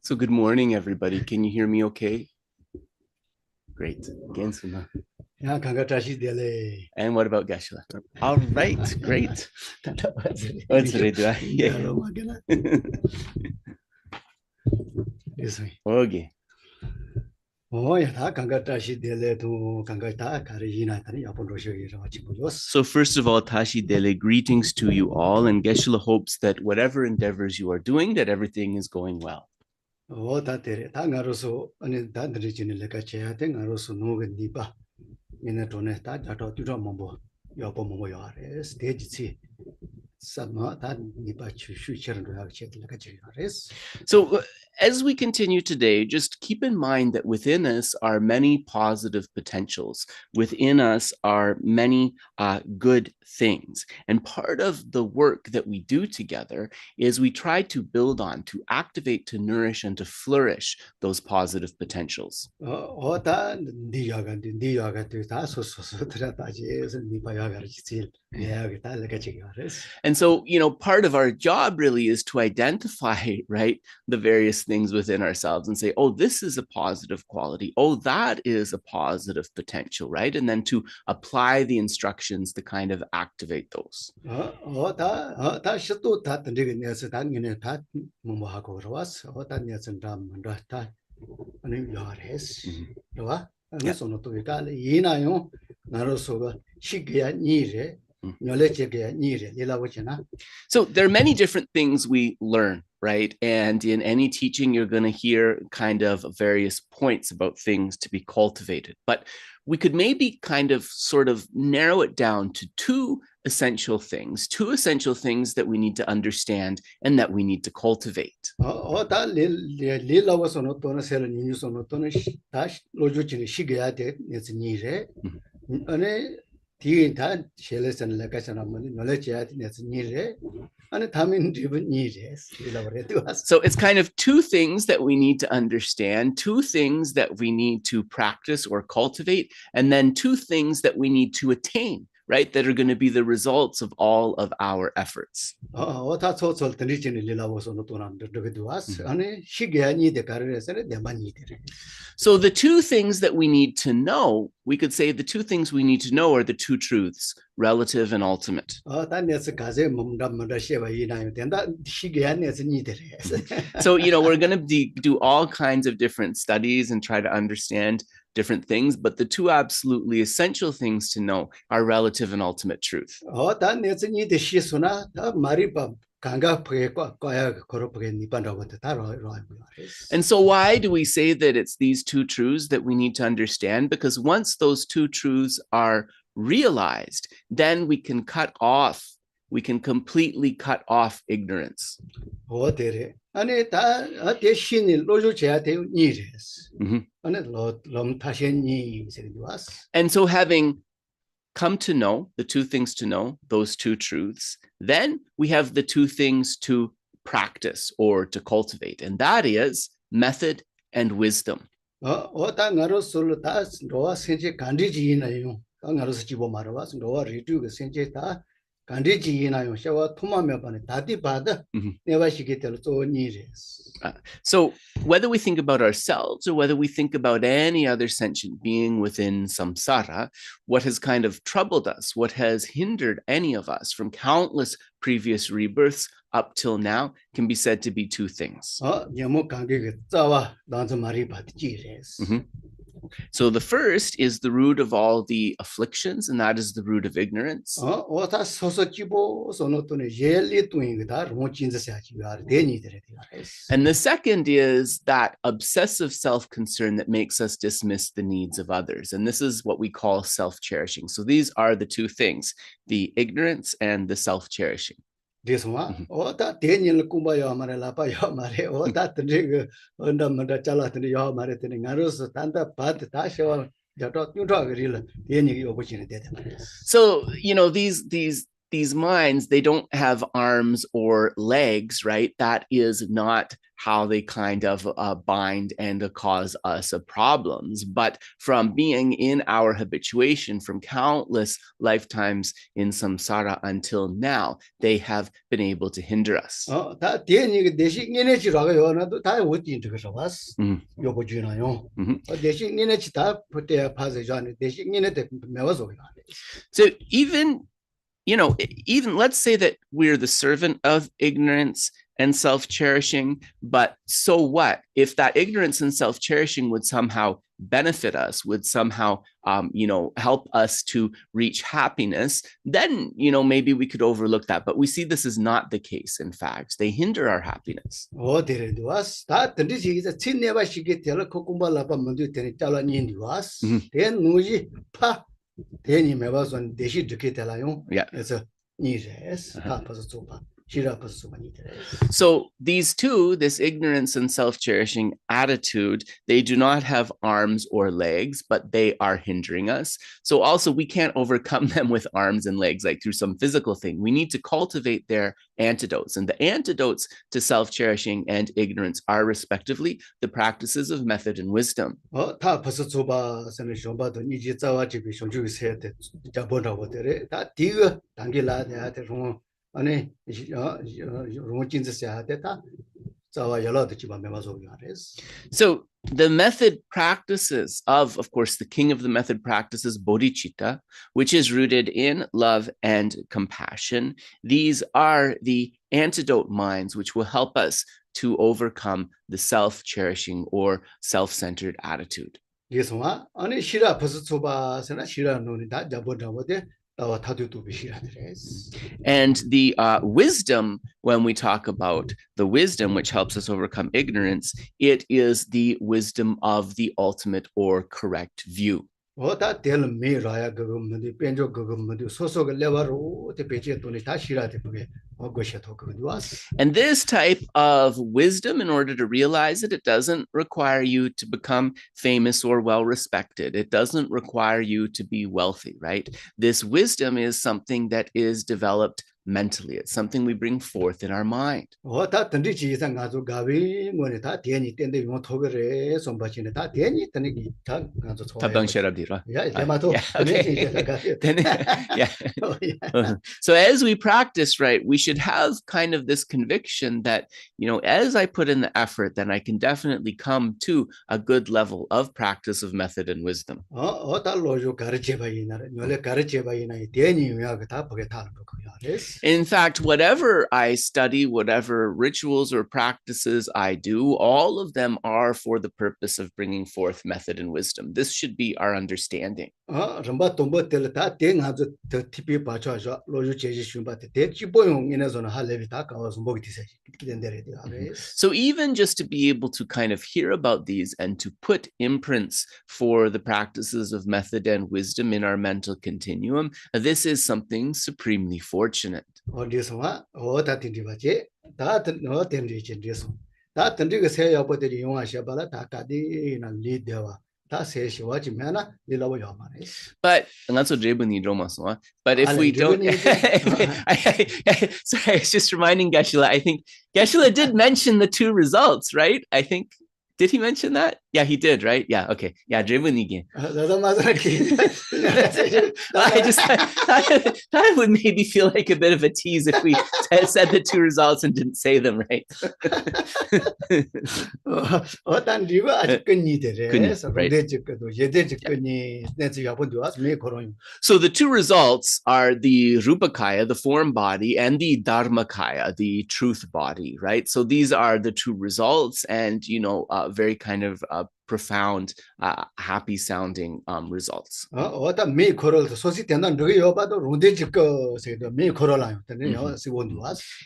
So good morning, everybody. Can you hear me okay? Great. Again, Sonam. And what about Geshe? All right, great. What's it do? Okay. So first of all, Tashi Dele, greetings to you all, and Geshe hopes that whatever endeavors you are doing, that everything is going well. So as we continue today, just keep in mind that within us are many positive potentials. Within us are many good things. And part of the work that we do together is we try to build on, to activate, to nourish, and to flourish those positive potentials. And so, part of our job really is to identify, right, the various things within ourselves and say, oh, this is a positive quality. Oh, that is a positive potential, right? And then to apply the instructions to kind of activate those. So there are many different things we learn, right? And in any teaching, you're going to hear kind of various points about things to be cultivated. But we could maybe kind of sort of narrow it down to two essential things that we need to understand and that we need to cultivate. So it's kind of two things that we need to understand, two things that we need to practice or cultivate, and then two things that we need to attain, right? That are going to be the results of all of our efforts. So the two things that we need to know, we could say the two things we need to know are the two truths, relative and ultimate. So, we're going to do all kinds of different studies and try to understand different things, but the two absolutely essential things to know are relative and ultimate truth. And so why do we say that it's these two truths that we need to understand? Because once those two truths are realized, then we can completely cut off ignorance. And so having come to know the two things to know, those two truths, then we have the two things to practice or to cultivate, and that is method and wisdom. So whether we think about ourselves or whether we think about any other sentient being within samsara, what has kind of troubled us, what has hindered any of us from countless previous rebirths up till now can be said to be two things. So the first is the root of all the afflictions, and that is the root of ignorance. And the second is that obsessive self-concern that makes us dismiss the needs of others. And this is what we call self-cherishing. So these are the two things, the ignorance and the self-cherishing. So, these minds, they don't have arms or legs, right? That is not how they kind of bind and cause us problems. But from being in our habituation from countless lifetimes in samsara until now, they have been able to hinder us. 다 대니 대신 에너지라고 요나도 다 어디 저거 왔어. 요거 주나요. 대신 에너지 다 그때 파서 전에 대신 에너지 매워서 So even let's say that we're the servant of ignorance and self-cherishing, but so what? If that ignorance and self-cherishing would somehow benefit us, would somehow, help us to reach happiness, then, maybe we could overlook that. But we see this is not the case, in fact. They hinder our happiness. So these two, this ignorance and self-cherishing attitude, they do not have arms or legs, but they are hindering us. So also we can't overcome them with arms and legs, like through some physical thing. We need to cultivate their antidotes. And the antidotes to self-cherishing and ignorance are respectively the practices of method and wisdom. So the method practices of course, the king of the method practices, bodhicitta, which is rooted in love and compassion. These are the antidote minds which will help us to overcome the self-cherishing or self-centered attitude. And the wisdom, when we talk about the wisdom which helps us overcome ignorance, it is the wisdom of the ultimate or correct view. And this type of wisdom, in order to realize it, it doesn't require you to become famous or well-respected. It doesn't require you to be wealthy, right? This wisdom is something that is developed mentally. It's something we bring forth in our mind. So as we practice, right, we should have kind of this conviction that, as I put in the effort, then I can definitely come to a good level of practice of method and wisdom. In fact, whatever I study, whatever rituals or practices I do, all of them are for the purpose of bringing forth method and wisdom. This should be our understanding. So even just to be able to kind of hear about these and to put imprints for the practices of method and wisdom in our mental continuum, this is something supremely fortunate. But if we don't, sorry, it's just reminding Geshe. I think Geshe did mention the two results, right? I think, did he mention that? Yeah, he did, right? Yeah, okay. Yeah, I just thought it would maybe feel like a bit of a tease if we said the two results and didn't say them, right? So the two results are the Rupakaya, the form body, and the Dharmakaya, the truth body, right? So these are the two results, and, very kind of profound, happy sounding results. So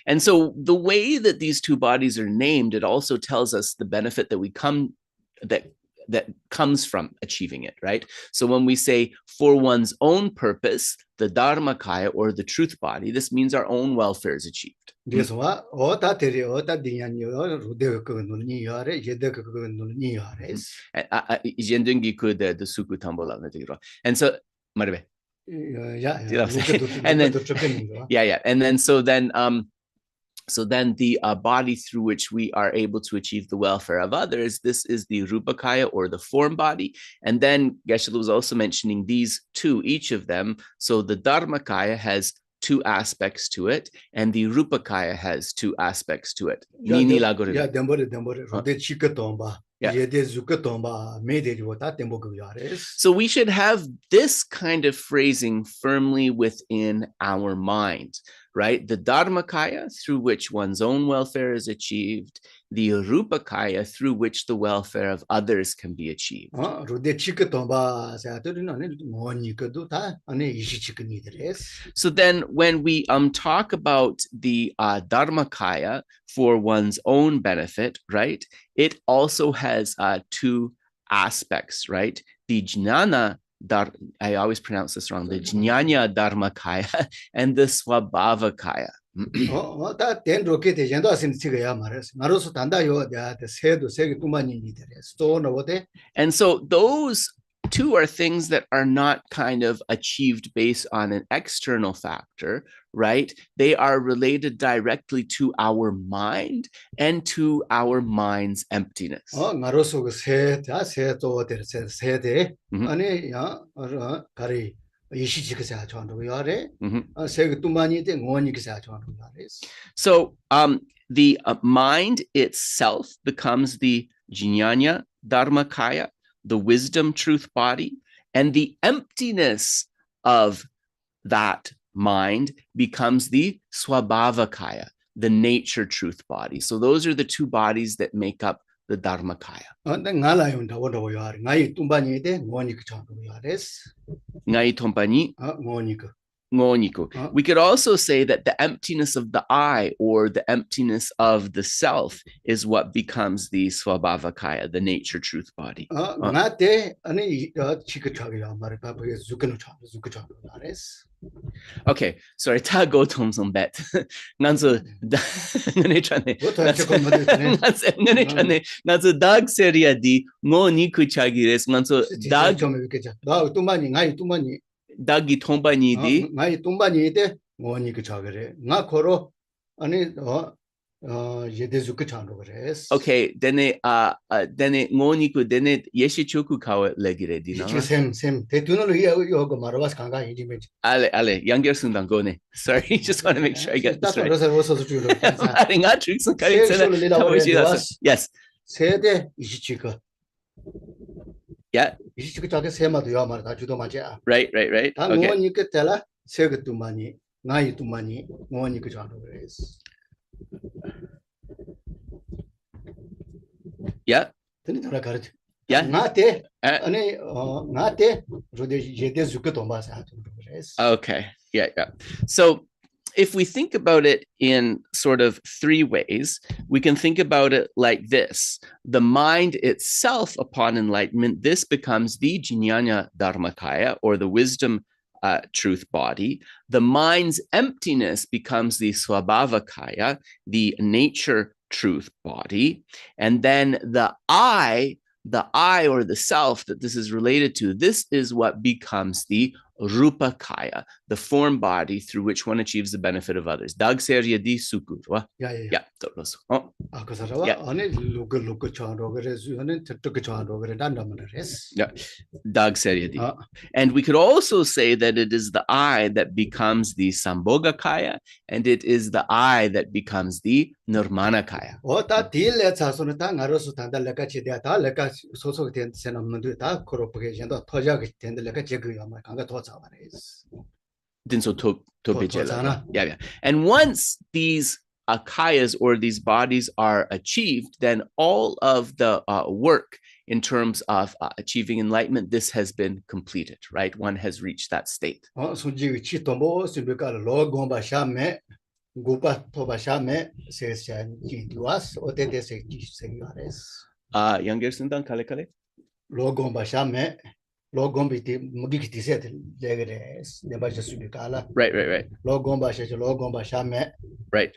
and so the way that these two bodies are named, it also tells us the benefit that that comes from achieving it, right? So when we say for one's own purpose, the Dharmakaya or the truth body, this means our own welfare is achieved. And so, and then, So then the body through which we are able to achieve the welfare of others, this is the Rupakaya, or the form body. And then Geshe was also mentioning these two, each of them. So the Dharmakaya has two aspects to it, and the Rupakaya has two aspects to it. So we should have this kind of phrasing firmly within our mind, right? The Dharmakaya, through which one's own welfare is achieved, the Rupakaya, through which the welfare of others can be achieved. So then when we talk about the Dharmakaya for one's own benefit, right, it also has two aspects, right? The Jnana, I always pronounce this wrong, the Jnana Dharmakaya and the Swabhavakaya. And so those two are things that are not kind of achieved based on an external factor, right? They are related directly to our mind and to our mind's emptiness. So the mind itself becomes the Jnana Dharmakaya, the wisdom truth body, and the emptiness of that mind becomes the Swabhavakaya, the nature truth body. So those are the two bodies that make up the Dharmakaya. Ngai Tompani. We could also say that the emptiness of the I, or the emptiness of the self, is what becomes the Swabhavakaya, the nature truth body. Okay, sorry, ta go tom som bet. Nanzo nanzo dag seria di mo niku chagires nanzo dag dagi tombani di ngai tombani de mo niku chagare nga khoro ani yedezuku chando gres. Okay, dene ngo niku dene yeshichoku kawa legire di no. Same te tuno yo go maravas kanga intimate. Ale younger sundan go ne. Sorry, just want to make sure I get this right. Yes. 세대 27거. Yeah. 27거 세마도 요 말 다 주도 맞아. Right. Okay. 당원이 그때라 세것도 많이 나이도 많이 원이 그 정도 그랬어. Yeah. 드니더라 가르쳐. Yeah. 나한테 아니 나한테 저대 제대 죽고도 맞아. Okay. Yeah. So if we think about it in sort of three ways, we can think about it like this. The mind itself, upon enlightenment, this becomes the Jnana Dharmakaya, or the wisdom truth body. The mind's emptiness becomes the Swabhavakaya, the nature truth body. And then the I, or the self that this is related to, this is what becomes the Rupakaya, the form body through which one achieves the benefit of others. Dag serya di suku. Yeah. Dag serya di. And we could also say that it is the I that becomes the Sambhogakaya, and it is the I that becomes the Nirmanakaya. Yeah. And once these akayas, or these bodies, are achieved, then all of the work in terms of achieving enlightenment, this has been completed, right? One has reached that state. Younger Sundan kale kale? Right. Right.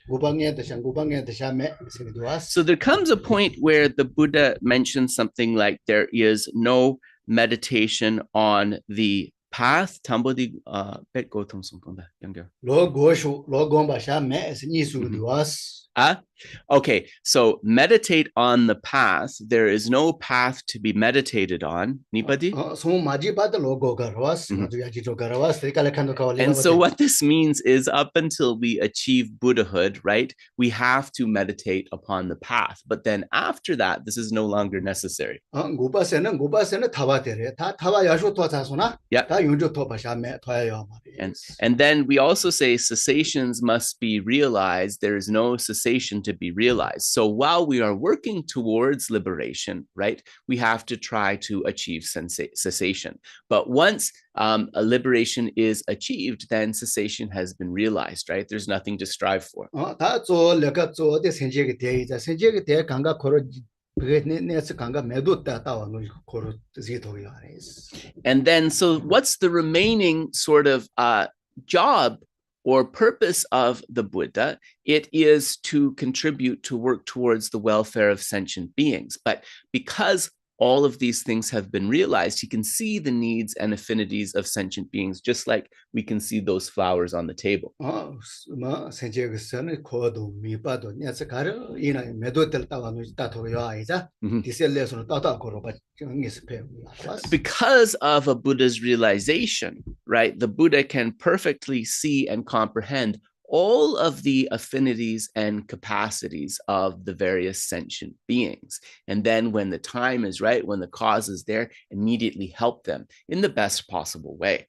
So there comes a point where the Buddha mentions something like there is no meditation on the path. Tambodi bet go tom younger. Okay, so meditate on the path. There is no path to be meditated on. Nipadi? And so what this means is up until we achieve Buddhahood, right, we have to meditate upon the path. But then after that, this is no longer necessary. And then we also say cessations must be realized. There is no cessation to be realized. So while we are working towards liberation, right, we have to try to achieve cessation. But once a liberation is achieved, then cessation has been realized, right? There's nothing to strive for. And then, so what's the remaining sort of job or purpose of the Buddha? It is to contribute to work towards the welfare of sentient beings. But because all of these things have been realized, he can see the needs and affinities of sentient beings, just like we can see those flowers on the table. Because of a Buddha's realization, right, the Buddha can perfectly see and comprehend all of the affinities and capacities of the various sentient beings. And then when the time is right, when the cause is there, immediately help them in the best possible way.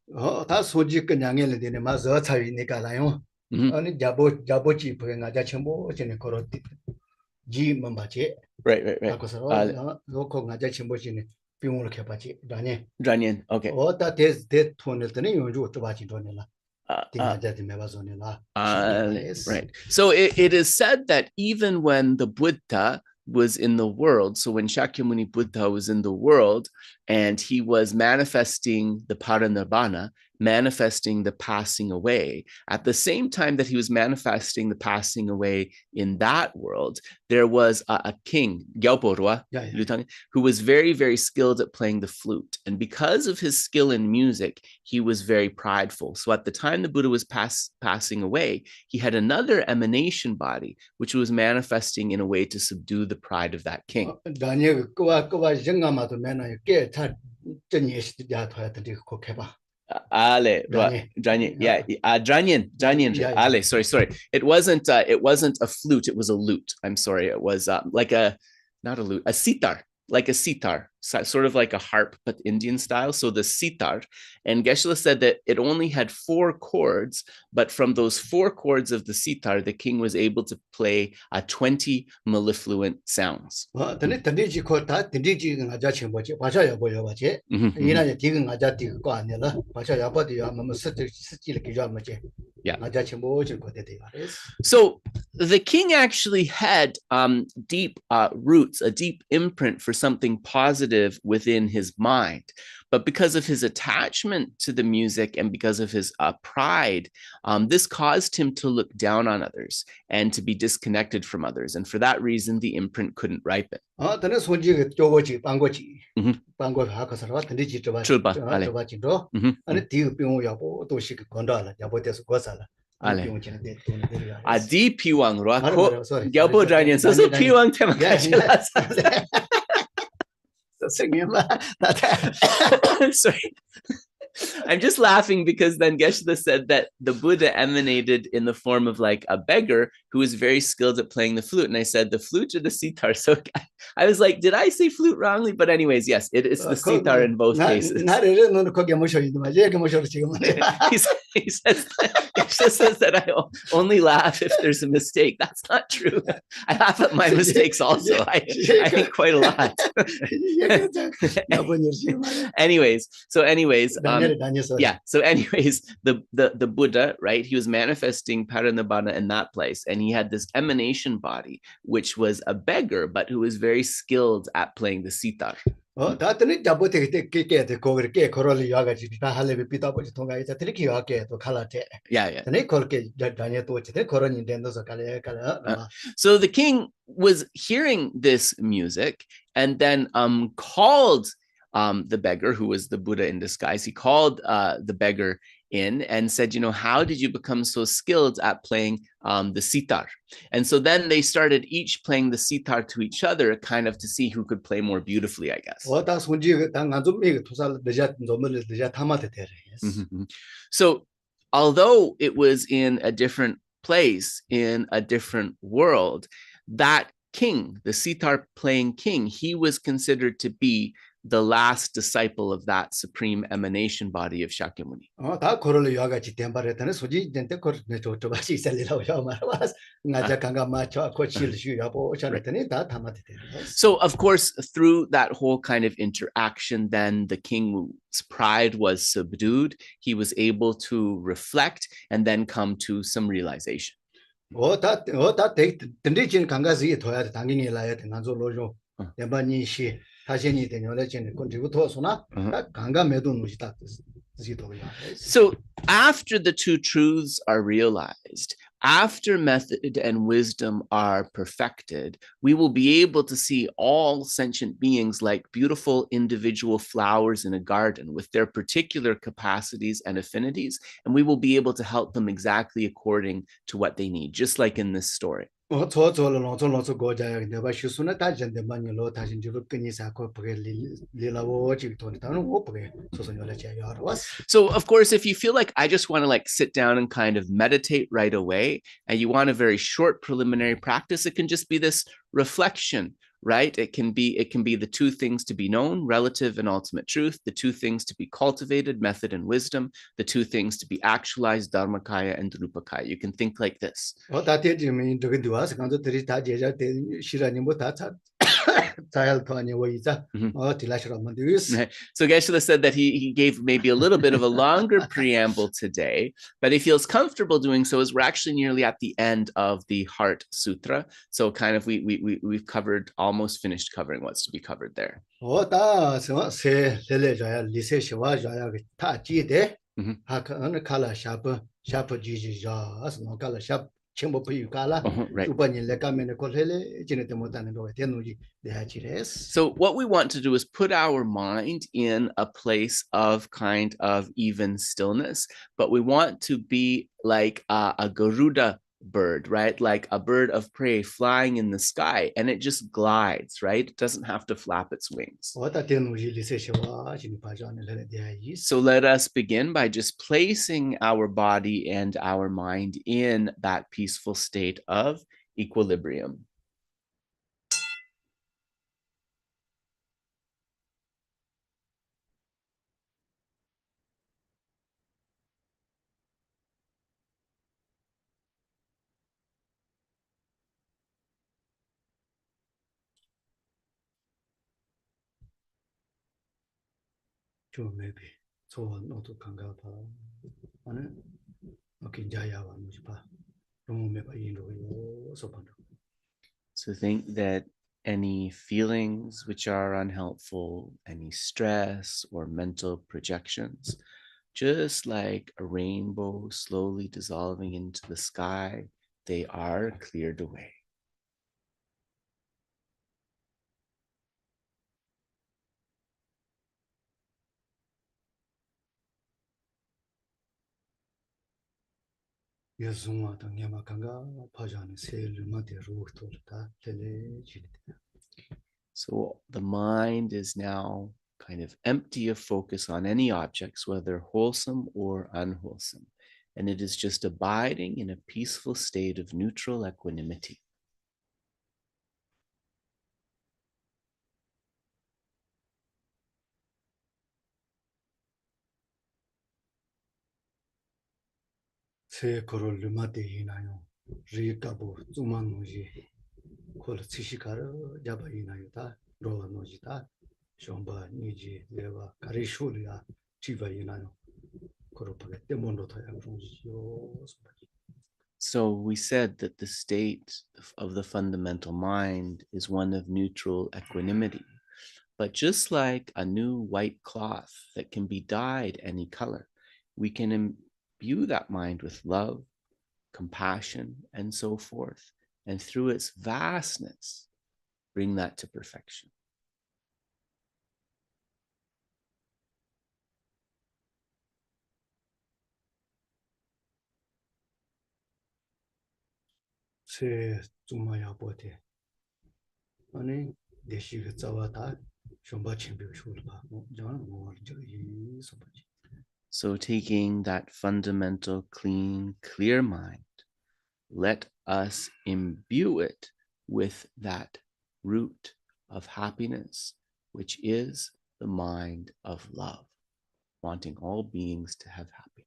Right. Drānyan, okay. Right. So it is said that even when the Buddha was in the world, so when Shakyamuni Buddha was in the world and he was manifesting the parinibbana, manifesting the passing away, at the same time that he was manifesting the passing away in that world, there was a king, Gyalpo, who was very, very skilled at playing the flute. And because of his skill in music, he was very prideful. So at the time the Buddha was passing away, he had another emanation body, which was manifesting in a way to subdue the pride of that king. Sorry. It wasn't a flute, it was a lute. I'm sorry. It was like not a lute, a sitar, like a sitar, sort of like a harp, but Indian style. So the sitar, and Geshe said that it only had 4 chords, but from those 4 chords of the sitar, the king was able to play 20 mellifluent sounds. So the king actually had deep roots, a deep imprint for something positive within his mind. But because of his attachment to the music and because of his pride, this caused him to look down on others and to be disconnected from others. And for that reason, the imprint couldn't ripen. Adi piwang roa ko gyalpo drānyan so piwang tema kachilas. Sorry. I'm just laughing because then Geshe said that the Buddha emanated in the form of like a beggar who was very skilled at playing the flute. And I said the flute or the sitar. So I was like, did I say flute wrongly? But anyways, yes, it is the sitar in both cases. He says that I only laugh if there's a mistake. That's not true. I laugh at my mistakes also. I think quite a lot. Anyways, the Buddha, right, he was manifesting parinibbana in that place, and he had this emanation body which was a beggar but who was very skilled at playing the sitar. So the king was hearing this music and then called the beggar, who was the Buddha in disguise. He called the beggar in and said, how did you become so skilled at playing the sitar? And so then they started each playing the sitar to each other, kind of to see who could play more beautifully, I guess. So although it was in a different place, in a different world, that king, the sitar playing king, he was considered to be the last disciple of that supreme emanation body of Shakyamuni. So, of course, through that whole kind of interaction, then the king's pride was subdued. He was able to reflect and then come to some realization. So after the two truths are realized, after method and wisdom are perfected, we will be able to see all sentient beings like beautiful individual flowers in a garden with their particular capacities and affinities, and we will be able to help them exactly according to what they need, just like in this story. So, of course, if you feel like I just want to sit down and kind of meditate right away, and you want a very short preliminary practice, it can just be this reflection, right? It can be the two things to be known, relative and ultimate truth, the two things to be cultivated, method and wisdom, the two things to be actualized, dharmakaya and drupakaya. You can think like this. So Geshe said that he gave maybe a little bit of a longer preamble today, but he feels comfortable doing so as we're actually nearly at the end of the Heart Sutra. So kind of we've covered, almost finished covering what's to be covered there. Right. So what we want to do is put our mind in a place of kind of even stillness, but we want to be like a Garuda bird, right? Like a bird of prey flying in the sky, and it just glides, right? It doesn't have to flap its wings. So let us begin by just placing our body and our mind in that peaceful state of equilibrium. So think that any feelings which are unhelpful, any stress or mental projections, just like a rainbow slowly dissolving into the sky, they are cleared away. So the mind is now kind of empty of focus on any objects, whether wholesome or unwholesome, and it is just abiding in a peaceful state of neutral equanimity. So we said that the state of the fundamental mind is one of neutral equanimity. But just like a new white cloth that can be dyed any color, we can imbue that mind with love, compassion, and so forth. And through its vastness, bring that to perfection. 세 좀마야 보대. 아니 대시가 자와다 좀바 챔비고 싶어봐. 저는 뭐 저기 소바지. So taking that fundamental, clean, clear mind, let us imbue it with that root of happiness, which is the mind of love, wanting all beings to have happiness.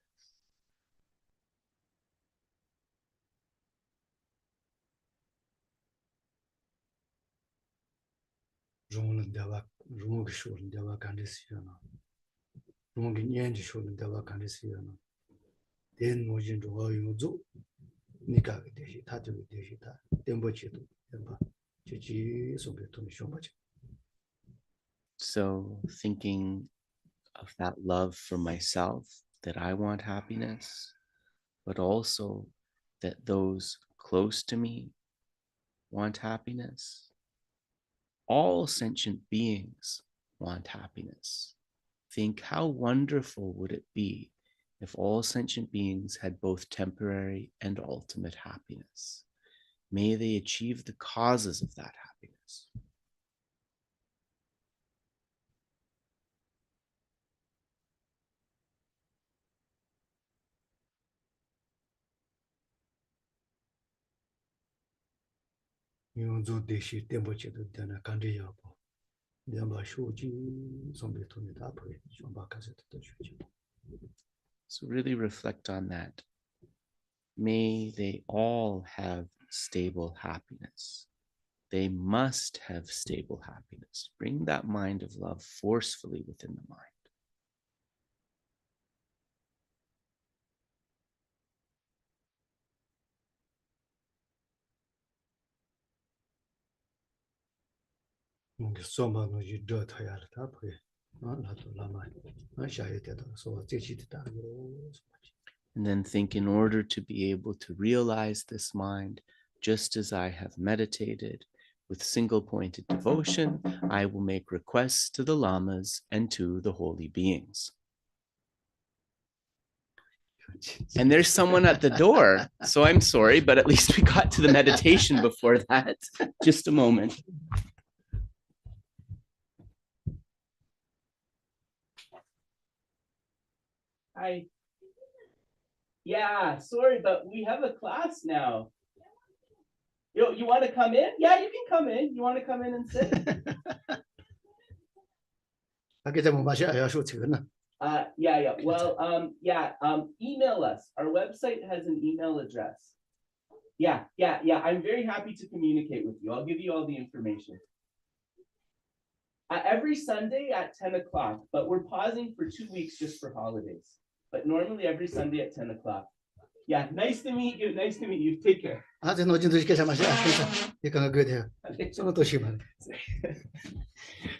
So thinking of that love for myself, that I want happiness, but also that those close to me want happiness. All sentient beings want happiness. Think how wonderful would it be if all sentient beings had both temporary and ultimate happiness. May they achieve the causes of that happiness. So really reflect on that. May they all have stable happiness. They must have stable happiness. Bring that mind of love forcefully within the mind. And then think, in order to be able to realize this mind, just as I have meditated with single-pointed devotion, I will make requests to the lamas and to the holy beings. And there's someone at the door, so I'm sorry, but at least we got to the meditation before that. Just a moment. Hi. Yeah, sorry, but we have a class now. You want to come in? Yeah, you can come in. You want to come in and sit? Yeah. Well, email us. Our website has an email address. Yeah. I'm very happy to communicate with you. I'll give you all the information. Every Sunday at 10 o'clock, but we're pausing for 2 weeks just for holidays. But normally every Sunday at 10 o'clock. Yeah, nice to meet you. Nice to meet you. Take care.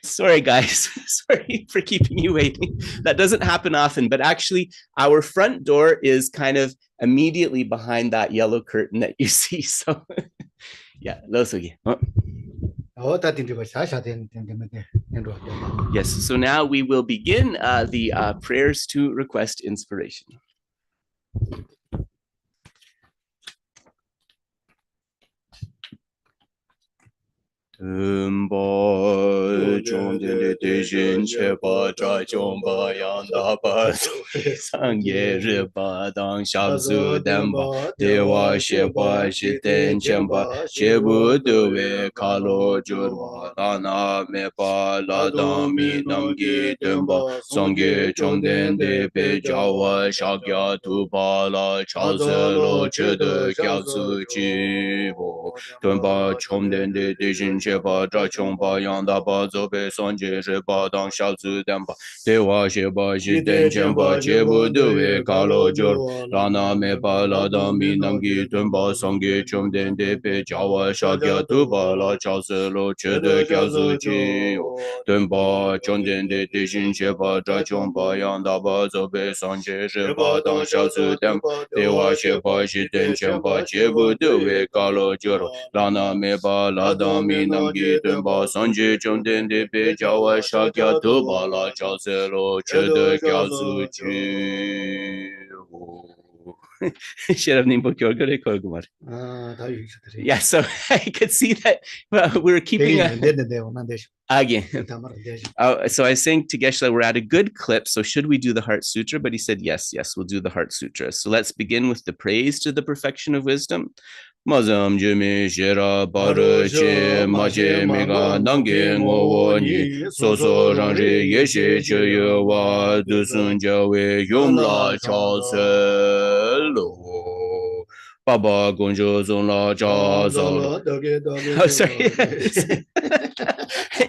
Sorry, guys. Sorry for keeping you waiting. That doesn't happen often, but actually our front door is kind of immediately behind that yellow curtain that you see. So yeah, yes, so now we will begin the prayers to request inspiration. Tumbo chonde dejin chepa tra chomba yanda pa sangye ripa dang shabzu demba dewa shepa shiten chemba shebu duwe kalo jurwa dana mepa ladang mi namgi demba sangye chongden de pe jawa shakya tupa la chase lo chede kyatsu chibo tumba chomden de dejin chepa tra chomba yanda pa zobe sanje repa dang shabzu demba dewa shepa shiten chemba chebu duwe kalo jur rana mepa ladang mi namgi tumba sangye chomden de pe jawa shakya tupa la chase lo chede kyatsu chibo tumba chomden de dejin chepa tra chomba yanda pa zobe sanje repa dang shabzu demba dewa shepa shiten chemba chebu duwe kalo jur rana mepa ladang mi namgi tumba sanje chomden de pe jawa shakya tupa la chase lo chede kyatsu chibo. Yeah, so I could see that we're keeping again. So I was saying to Geshe that we're at a good clip. So should we do the Heart Sutra? But he said, yes, we'll do the Heart Sutra. So let's begin with the praise to the perfection of wisdom. Mazam jimi shira baruchi maji mega nangi ngowo ni soso rangi yeshe cheyo wa dusun jawe yumla chase lo baba gonjo zonla chase. Oh, sorry.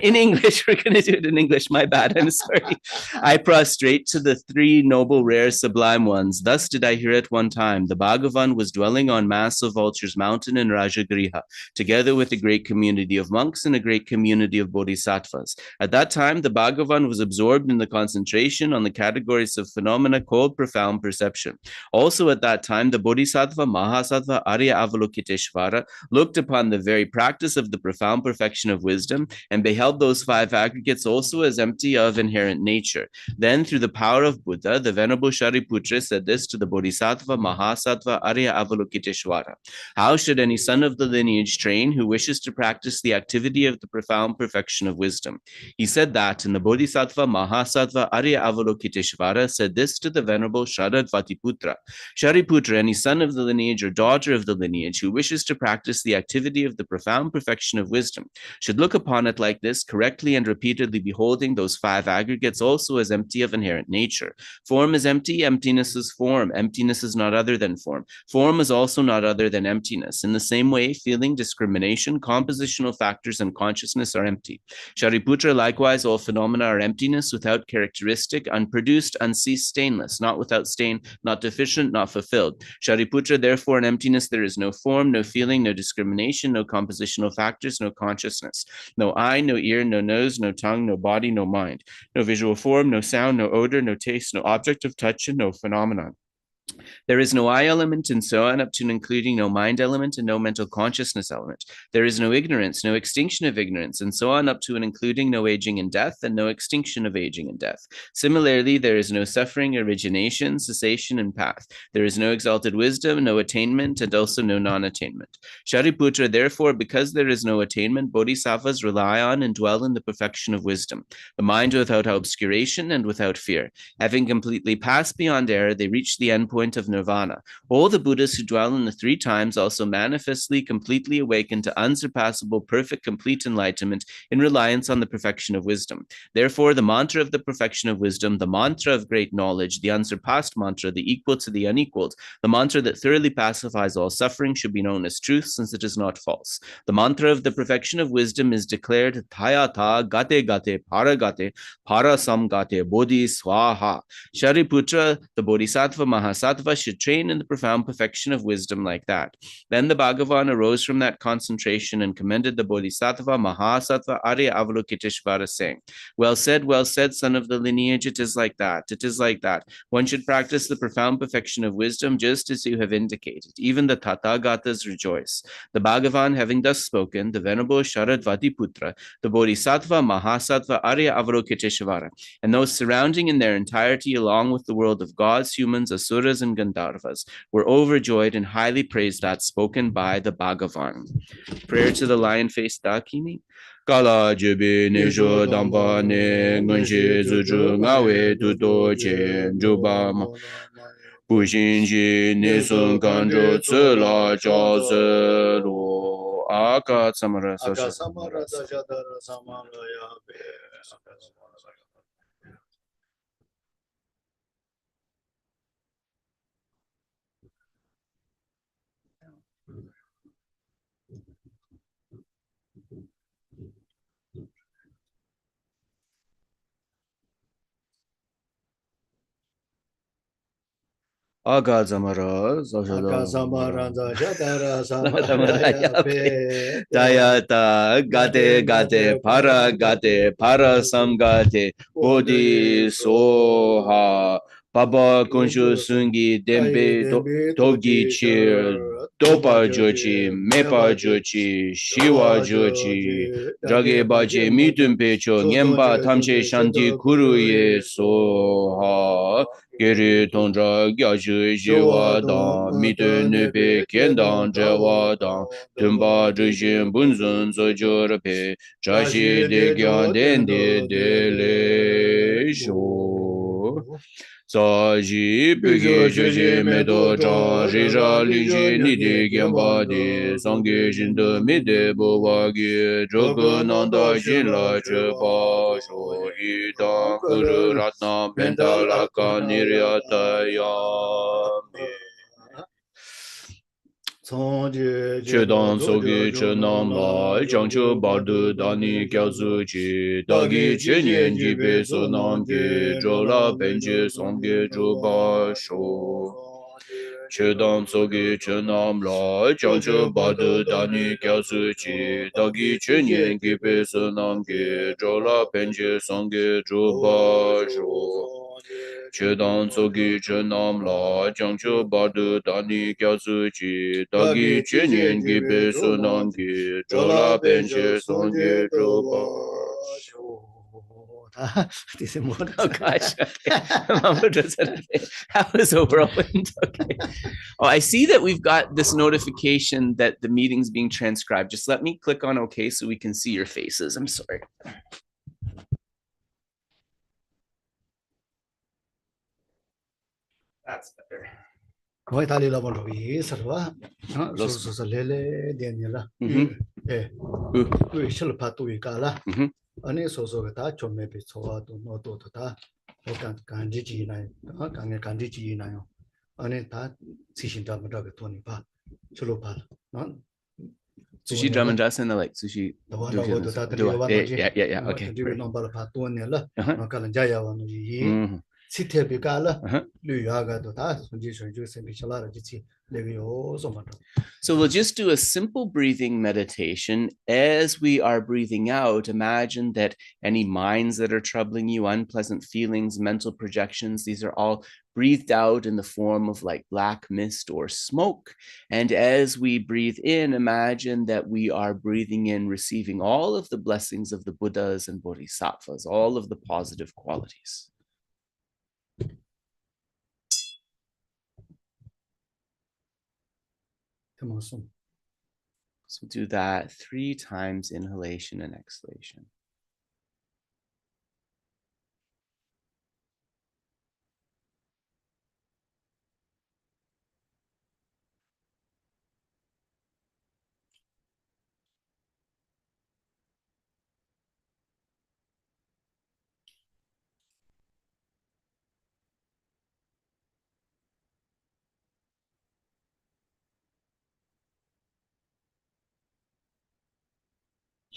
In English, we're going to do it in English. My bad. I'm sorry. I prostrate to the three noble, rare, sublime ones. Thus did I hear at one time. The Bhagavan was dwelling on Massive Vulture's Mountain in Rajagriha, together with a great community of monks and a great community of bodhisattvas. At that time, the Bhagavan was absorbed in the concentration on the categories of phenomena called profound perception. Also at that time, the Bodhisattva Mahasattva Arya Avalokiteshvara looked upon the very practice of the profound perfection of wisdom and beheld those five aggregates also as empty of inherent nature. Then, through the power of Buddha, the Venerable Shariputra said this to the Bodhisattva Mahasattva Arya Avalokiteshvara. How should any son of the lineage train who wishes to practice the activity of the profound perfection of wisdom? He said that, and the Bodhisattva Mahasattva Arya Avalokiteshvara said this to the Venerable Sharadvatiputra. Shariputra, any son of the lineage or daughter of the lineage who wishes to practice the activity of the profound perfection of wisdom should look upon it like this, correctly and repeatedly beholding those five aggregates also as empty of inherent nature. Form is empty, emptiness is form. Emptiness is not other than form. Form is also not other than emptiness. In the same way, feeling, discrimination, compositional factors, and consciousness are empty. Shariputra, likewise, all phenomena are emptiness, without characteristic, unproduced, unceased, stainless, not without stain, not deficient, not fulfilled. Shariputra, therefore, in emptiness there is no form, no feeling, no discrimination, no compositional factors, no consciousness. No eye, no ear, no nose, no tongue, no body, no mind. No visual form, no sound, no odor, no taste, no object of touch, and no phenomenon. There is no I element and so on up to and including no mind element and no mental consciousness element. There is no ignorance, no extinction of ignorance, and so on up to and including no aging and death and no extinction of aging and death. Similarly, there is no suffering, origination, cessation, and path. There is no exalted wisdom, no attainment, and also no non-attainment. Shariputra, therefore, because there is no attainment, bodhisattvas rely on and dwell in the perfection of wisdom, the mind without obscuration and without fear. Having completely passed beyond error, they reach the end point of nirvana. All the Buddhas who dwell in the three times also manifestly, completely awaken to unsurpassable, perfect, complete enlightenment in reliance on the perfection of wisdom. Therefore, the mantra of the perfection of wisdom, the mantra of great knowledge, the unsurpassed mantra, the equal to the unequaled, the mantra that thoroughly pacifies all suffering should be known as truth, since it is not false. The mantra of the perfection of wisdom is declared Thayata Gate Gate Paragate Parasamgate Bodhi Swaha. Shariputra, the Bodhisattva Mahasattva, should train in the profound perfection of wisdom like that. Then the Bhagavan arose from that concentration and commended the Bodhisattva Mahasattva Arya Avalokiteshvara, saying, well said, son of the lineage, it is like that, it is like that. One should practice the profound perfection of wisdom just as you have indicated. Even the Tathagatas rejoice. The Bhagavan, having thus spoken, the Venerable Sharadvatiputra, the Bodhisattva Mahasattva Arya Avalokiteshvara, and those surrounding in their entirety, along with the world of gods, humans, asuras, and Gandharvas, were overjoyed and highly praised that spoken by the Bhagavan. Prayer to the lion-faced Dakini. Kala jibi nisho dampa ne ngunshi zuchu ngawe tuto chen jubama pushinji nisun kanjo tsula chase lo aka samara sajadara samaraya be. Agazamara Dayata Gate Para Samgate Bodhi Soha Baba Kunshu Sungi Dembe Togi Chir Dopa Jochi Mepa Jochi Shiwa Jochi Drage Baje Mitum Pecho Nyemba Tamche Shanti Kuruye Soha Geri Tondra Geshe Jiwa Mite Nebe Kendang Jewa Tumba Jishin Bunzun Zojurape Chashi De Gyan Dende Dele Sho Saji Pegi Jeje Medo Chan Rija Linji Nidi Gyamba De Sangye Jindu Mide Bovagi Jogu Nanda Jinla Cheba Sho Idang Kuru Ratna Benta Laka Niryata Yami Chedang Sogi Chenam La Changchu Bardu Dani Gyalzu Chi Dagi Chenyen Jibe Sonam Ge Jola Benji Songge Juba Sho Chedang Sogi Chenam La Changchu Bardu Dani Gyalzu Chi Dagi Chenyen Jibe Sonam Ge Jola Benji Songge Juba Sho Chedang Sogi Chenam La Changchu Bardu Dani Gyalzu Chi Dagi Chenyen Gibe Sonam Ge Jola Benche Songge Juba. Oh gosh, okay. That was a whirlwind. Okay. Oh, I see that we've got this notification that the meeting's being transcribed. Just let me click on OK so we can see your faces. I'm sorry. That's better. 거의 달리라 보는 이 서와 소소소 레레 되니라 그 실파도 위가라 아니 소소가 다 좀매 비초와도 너도 다 어떤 간지지나요 강에 간지지나요 아니 다 지신 담으라고 돈이 봐 줄로 봐 Sushi drum and jazz and the like sushi. Yeah. Okay. So we'll just do a simple breathing meditation. As we are breathing out, imagine that any minds that are troubling you, unpleasant feelings, mental projections, these are all breathed out in the form of like black mist or smoke. And as we breathe in, imagine that we are breathing in, receiving all of the blessings of the Buddhas and Bodhisattvas, all of the positive qualities. So do that 3 times, inhalation and exhalation.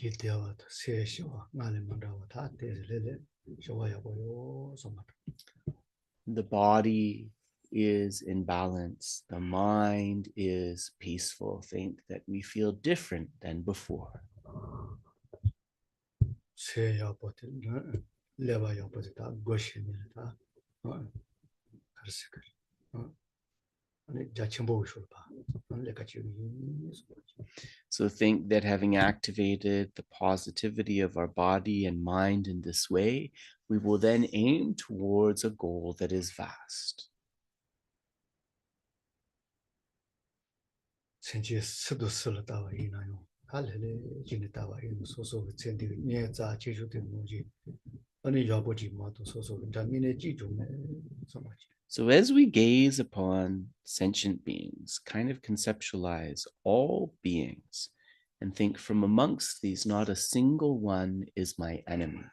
The body is in balance. The mind is peaceful. Think that we feel different than before. So think that having activated the positivity of our body and mind in this way, we will then aim towards a goal that is vast. So as we gaze upon sentient beings, kind of conceptualize all beings and think from amongst these, not a single one is my enemy.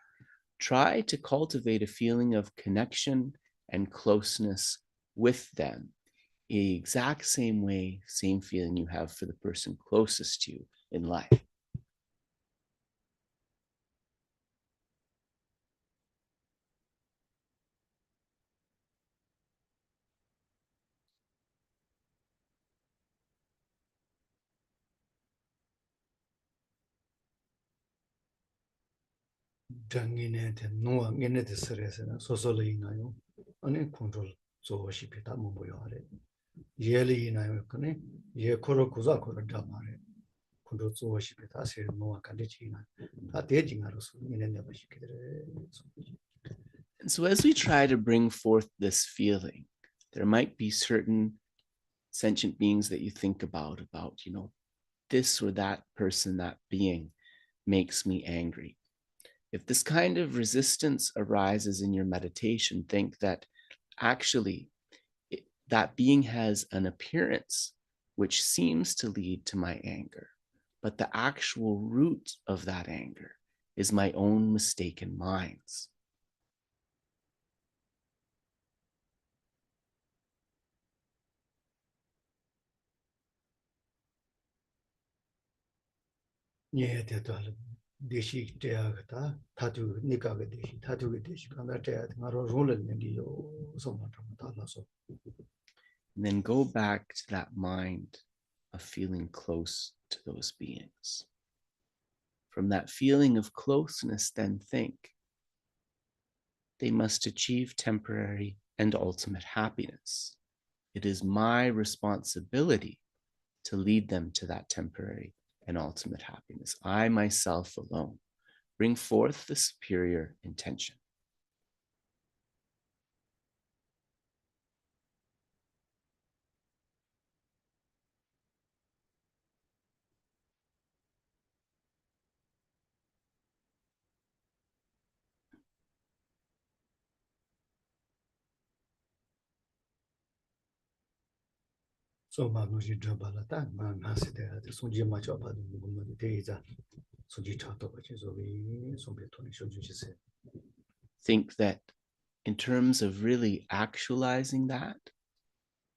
Try to cultivate a feeling of connection and closeness with them. The exact same way, same feeling you have for the person closest to you in life. And so as we try to bring forth this feeling, there might be certain sentient beings that you think about, this or that person, that being makes me angry. If this kind of resistance arises in your meditation, think that actually that being has an appearance which seems to lead to my anger, but the actual root of that anger is my own mistaken minds. Yeah, Geshe Teagata, Tatu Nikaga Deshi, Tatu Deshi, and that Maro Roland and you so much. And then go back to that mind of feeling close to those beings. From that feeling of closeness, then think, they must achieve temporary and ultimate happiness. It is my responsibility to lead them to that temporary and ultimate happiness. I myself alone bring forth the superior intention. So Manuji Jabalata, Manasita, the Sunji Machapa, the Deza, Sunji Chato, which is over some between should you say. Think that in terms of really actualizing that,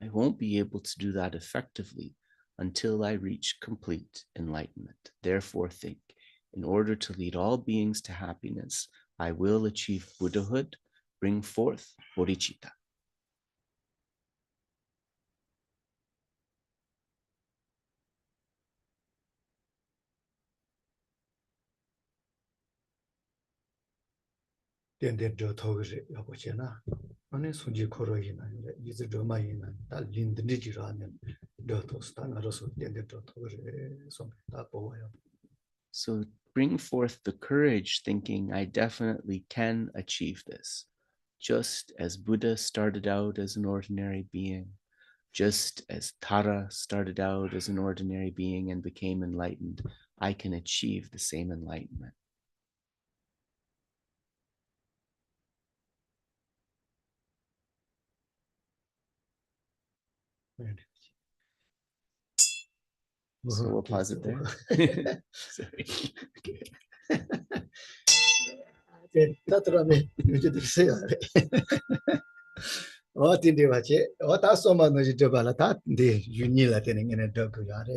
I won't be able to do that effectively until I reach complete enlightenment. Therefore, think, in order to lead all beings to happiness, I will achieve Buddhahood, bring forth bodhicitta. Then they draw Togi Yapochena, on a Sunji Koroina, is a Domaina, that Lind Nijiran and Dotos, Tanaroso, then they draw Togi, some tapo. So bring forth the courage, thinking, I definitely can achieve this. Just as Buddha started out as an ordinary being, just as Tara started out as an ordinary being and became enlightened, I can achieve the same enlightenment. So we'll pause it there. Sorry. What in the Vache, what are some of the Jabalata, the Unila telling in a dog yard.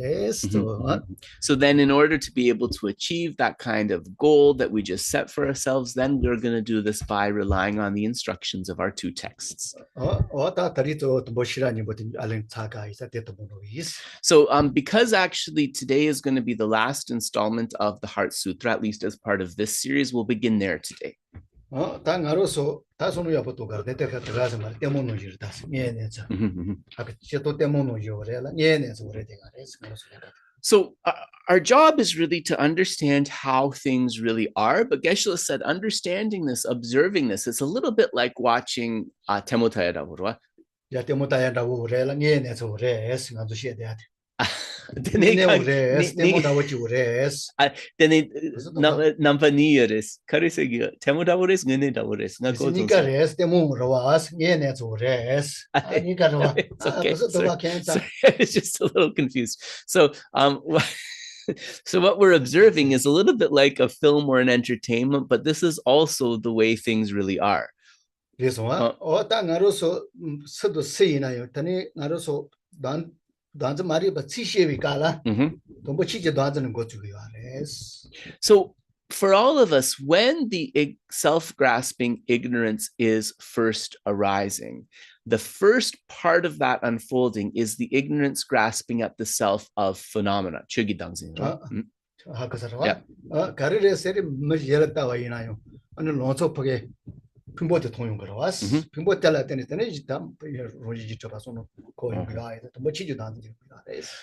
So then, in order to be able to achieve that kind of goal that we just set for ourselves, then we're going to do this by relying on the instructions of our two texts. So because actually today is going to be the last installment of the Heart Sutra, at least as part of this series, we'll begin there today. So our job is really to understand how things really are, but Geshe said understanding this, observing this, it's a little bit like watching Temotayadaburwa. It's just a little confused. So so what we're observing is a little bit like a film or an entertainment, but this is also the way things really are. So for all of us, when the self-grasping ignorance is first arising, the first part of that unfolding is the ignorance grasping at the self of phenomena.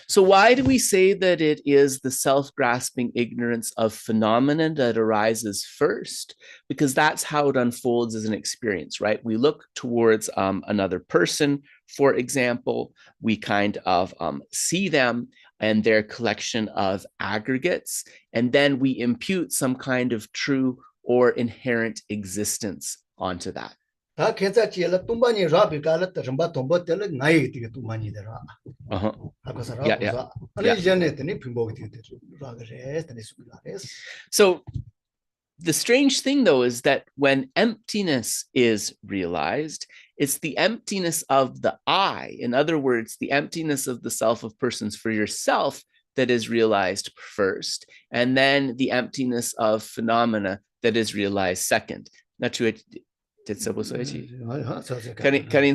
So why do we say that it is the self-grasping ignorance of phenomena that arises first? Because that's how it unfolds as an experience, right? We look towards another person, for example, we kind of see them and their collection of aggregates, and then we impute some kind of true or inherent existence onto that. So the strange thing, though, is that when emptiness is realized, it's the emptiness of the I. In other words, the emptiness of the self of persons for yourself that is realized first, and then the emptiness of phenomena that is realized second. Not true. Karin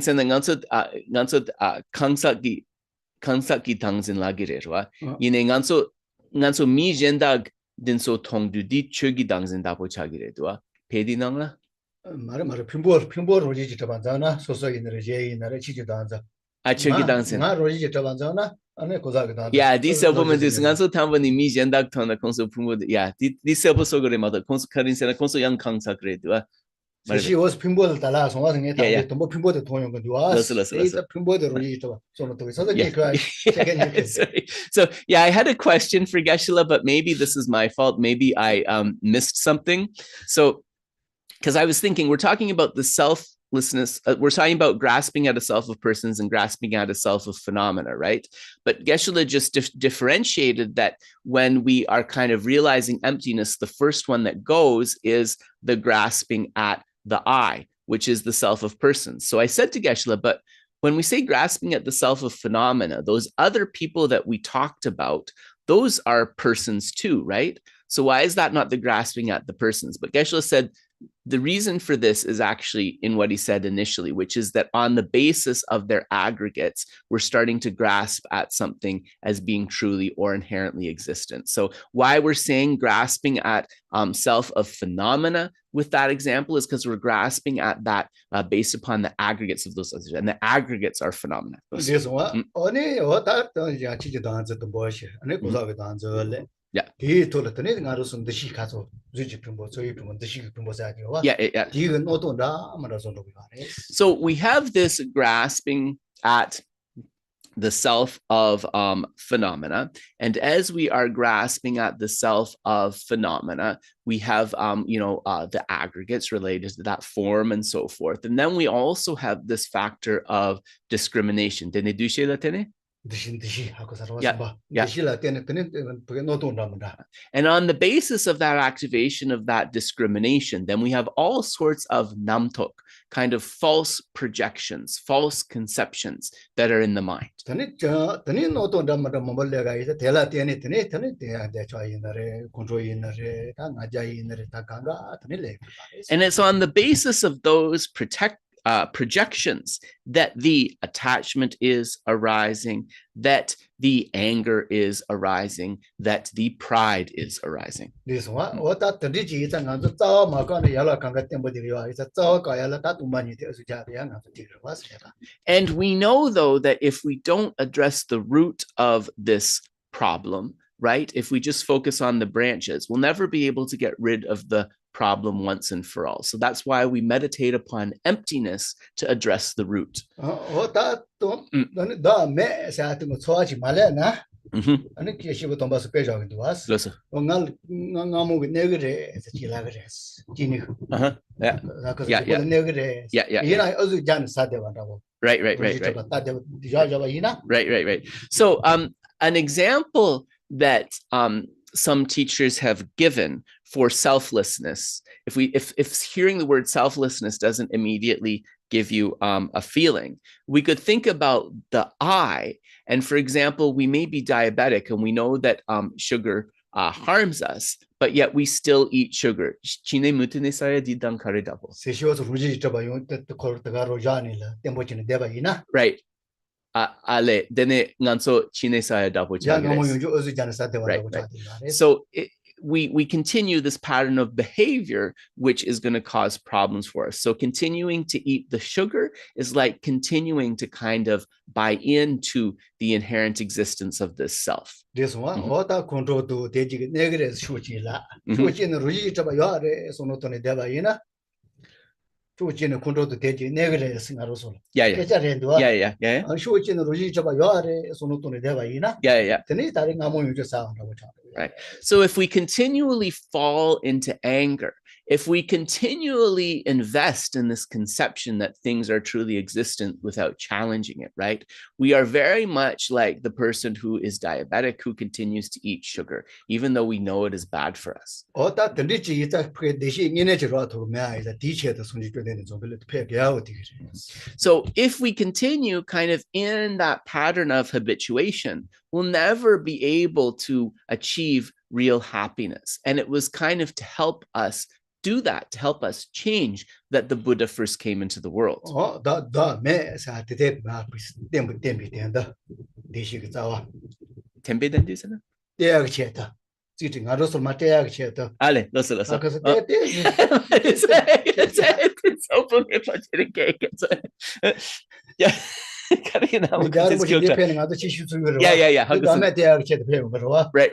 sen nganso kangsaki tangsin lagirerwa. Yine nganso mi jendag dinso tongdu di chogi tangsin dapo chagiredwa. Pedi nangla. Mara pinbor roji tabanzana soso inere je inere chichi danza. Chogi tangsin. Ma roji tabanzana. Yeah, these supplements is nganso tambani mi jendag tongda konso pinbor. Yeah, these supplements so good mother konso karin sen konso yang kangsakredwa. She was pinball the last one, and pinball the tone So yeah, I had a question for Geshe, but maybe this is my fault. Maybe I missed something. So, because I was thinking, we're talking about the selflessness, we're talking about grasping at a self of persons and grasping at a self of phenomena, right? But Geshe just differentiated that when we are kind of realizing emptiness, the first one that goes is the grasping at the I, which is the self of persons. So I said to Geshe, but when we say grasping at the self of phenomena, those other people that we talked about, those are persons too, right? So why is that not the grasping at the persons? But Geshe said the reason for this is actually in what he said initially, which is that on the basis of their aggregates, we're starting to grasp at something as being truly or inherently existent. So why we're saying grasping at self of phenomena with that example is because we're grasping at that based upon the aggregates of those others, and the aggregates are phenomena. Yeah. So we have this grasping at the self of phenomena, and as we are grasping at the self of phenomena, we have the aggregates related to that form and so forth, and then we also have this factor of discrimination. Yeah. And on the basis of that activation of that discrimination, then we have all sorts of namtok, kind of false projections, false conceptions that are in the mind. And it's on the basis of those projections that the attachment is arising, that the anger is arising, that the pride is arising. And we know, though, that if we don't address the root of this problem, right, if we just focus on the branches, we'll never be able to get rid of the problem once and for all. So that's why we meditate upon emptiness to address the root. Right. So an example that some teachers have given for selflessness, if hearing the word selflessness doesn't immediately give you a feeling, we could think about the I. And for example, we may be diabetic and we know that sugar harms us, but yet we still eat sugar. Right. Right. So we continue this pattern of behavior, which is going to cause problems for us. So continuing to eat the sugar is like continuing to kind of buy into the inherent existence of this self. This one, oda control to the negative shuji la. Shuji no ruji chaba yare sono tone deva ina. Shuji no control to the negative singaroso. Yeah. Shuji no ruji chaba yare sono tone deva ina. Yeah. Tene tari ngamo yunja sa. Right. So if we continually fall into anger, if we continually invest in this conception that things are truly existent without challenging it, right? We are very much like the person who is diabetic who continues to eat sugar, even though we know it is bad for us. So if we continue kind of in that pattern of habituation, we'll never be able to achieve real happiness. And it was kind of to help us do that, to help us change, that the Buddha first came into the world. Yeah. Right.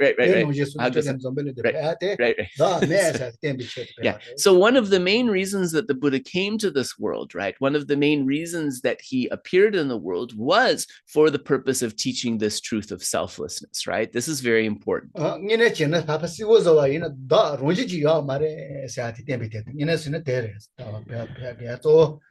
Yeah. So one of the main reasons that the Buddha came to this world, right? One of the main reasons that he appeared in the world was for the purpose of teaching this truth of selflessness, right? This is very important.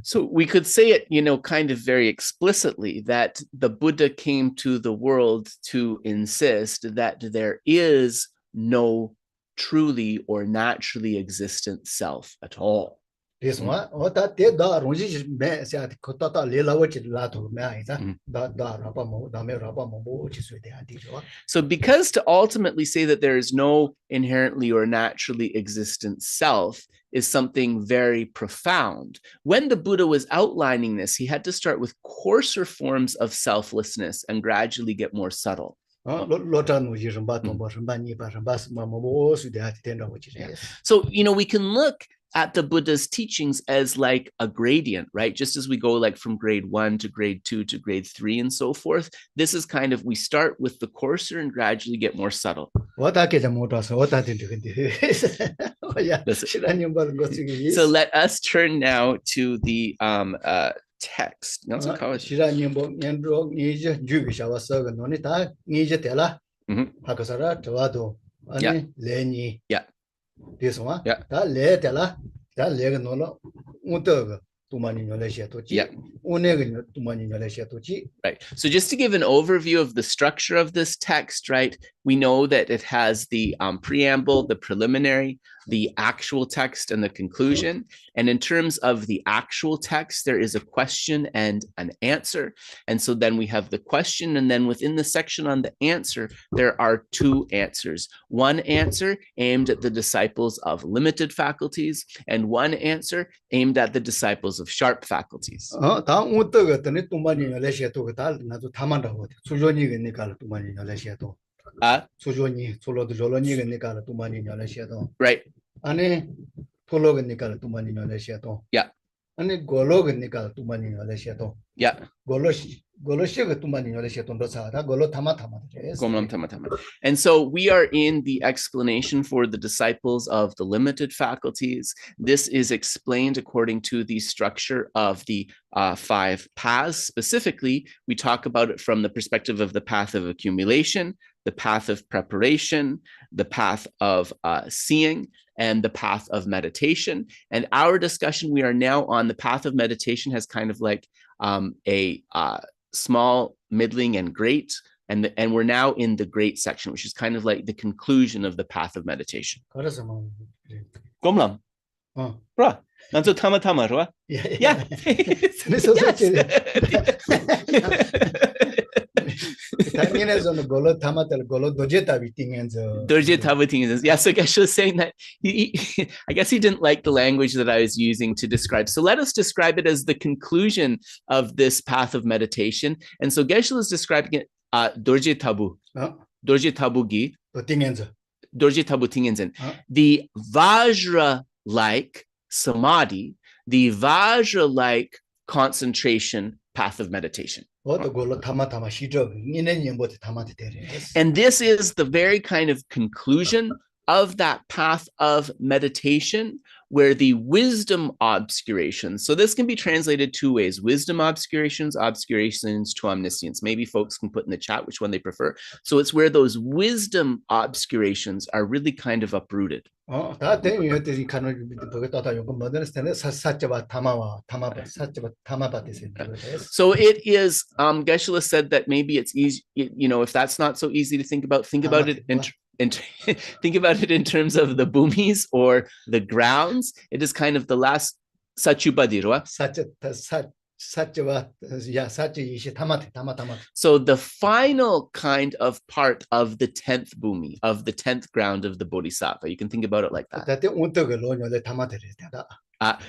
So we could say it, kind of very explicitly, that the Buddha came to the world to insist that there is no truly or naturally existent self at all. So because to ultimately say that there is no inherently or naturally existent self is something very profound. When the Buddha was outlining this, he had to start with coarser forms of selflessness and gradually get more subtle. So, we can look at the Buddha's teachings as like a gradient, right? Just as we go like from grade 1 to grade 2 to grade 3 and so forth. This is kind of, we start with the coarser and gradually get more subtle. So let us turn now to the text. Yeah. This one, yeah. Right. So just to give an overview of the structure of this text, right? We know that it has the preamble, the preliminary, the actual text, and the conclusion. And in terms of the actual text, there is a question and an answer. And so then we have the question, and then within the section on the answer, there are two answers. One answer aimed at the disciples of limited faculties, and one answer aimed at the disciples of sharp faculties. Right. Yeah. Yeah. And so we are in the explanation for the disciples of the limited faculties. This is explained according to the structure of the 5 paths. Specifically, we talk about it from the perspective of the path of accumulation, the path of preparation, the path of seeing, and the path of meditation. And our discussion, we are now on the path of meditation, has kind of like a small, middling, and great. And we're now in the great section, which is kind of like the conclusion of the path of meditation. Gomlam. Right. Yeah. Yeah, so Geshe was saying that I guess he didn't like the language that I was using to describe. So let us describe it as the conclusion of this path of meditation. And so Geshe is describing it Dorje Tabu. Dorje Tabu gi. Dorje tabu tingenzen. The Vajra-like samadhi, the Vajra-like concentration path of meditation. And this is the very kind of conclusion of that path of meditation, where the wisdom obscurations, so this can be translated two ways: wisdom obscurations, obscurations to omniscience. Maybe folks can put in the chat which one they prefer. So it's where those wisdom obscurations are really kind of uprooted. So it is, Geshe said that maybe it's easy, you know, if that's not so easy to think about it think about it in terms of the bhumis or the grounds. It is kind of the last Sachupadirwa. So the final kind of part of the 10th bhumi, of the 10th ground of the Bodhisattva. You can think about it like that.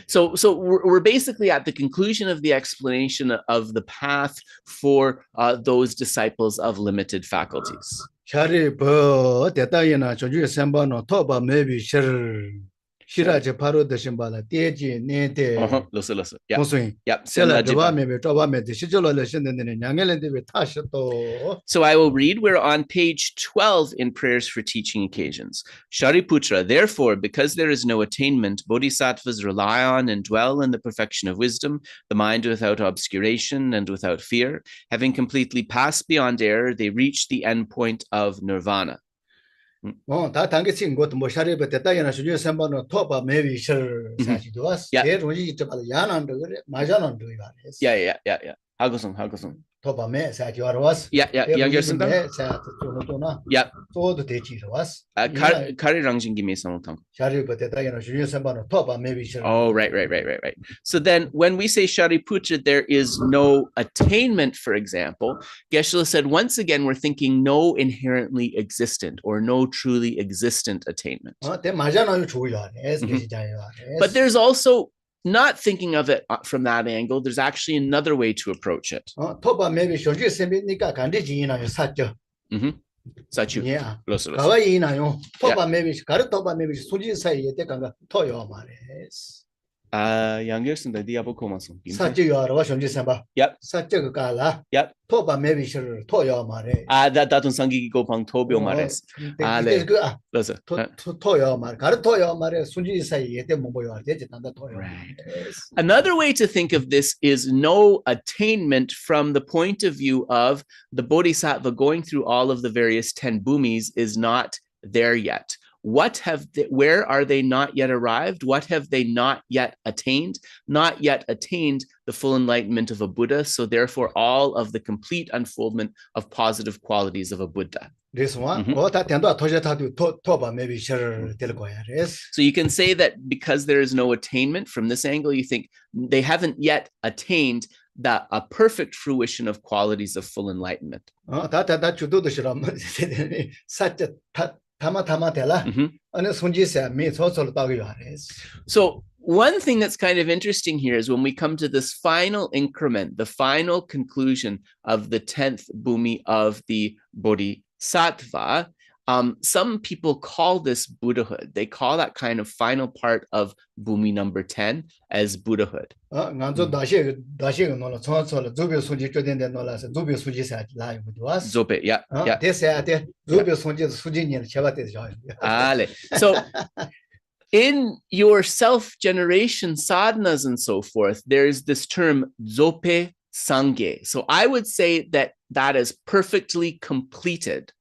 So we're basically at the conclusion of the explanation of the path for those disciples of limited faculties. Shiraje paro de shimbala teji ne de loso yeah So I will read. We're on page 12 in Prayers for Teaching Occasions. Shariputra, therefore, because there is no attainment, bodhisattvas rely on and dwell in the perfection of wisdom, the mind without obscuration and without fear. Having completely passed beyond error, they reach the end point of nirvana. 다 당겨진 것도 뭐 샤리버 대다이나 주요 선반은 토바 매비 셔 사지도 제일 우리 좀 야난 그래 맞아는 거 말이야. Yeah. 하고선. 토바 매 사지와로 왔어. 양결선다. 자 또노도나. 또도 대지로 왔어. 카리랑징기메서 탕. 샤리버 대다이나 주요 선반은 토바 매비 셔. Oh, right. So then when we say Shariputra, there is no attainment, for example, Geshe said, once again, we're thinking no inherently existent or no truly existent attainment. But there's also, not thinking of it from that angle, there's actually another way to approach it. Sachu. Yeah. Loso. 양결선 디아보 코마송. 사지요로 와션지 삼바. Yep. 사지가 갈라. Yep. 토바 매비셔 토요 말에. 다돈 상기기 고방 토비오 말레스. 네. 그래서 토요 말. 가르 토요 말에 순지 사이에 때 뭐요 되지 단다 토요. Another way to think of this is no attainment from the point of view of the Bodhisattva going through all of the various 10 bhumis is not there yet. Where are they not yet arrived? What have they not yet attained? Not yet attained the full enlightenment of a Buddha. So therefore, all of the complete unfoldment of positive qualities of a Buddha. This one, So you can say that because there is no attainment from this angle, you think they haven't yet attained a perfect fruition of qualities of full enlightenment. So one thing that's kind of interesting here is when we come to this final increment, the final conclusion of the 10th bhumi of the Bodhisattva, some people call this Buddhahood. They call that kind of final part of bhumi number 10 as Buddhahood. Zope, yeah. So in your self-generation sadhanas and so forth, there's this term Zope Sangye. So I would say that is perfectly completed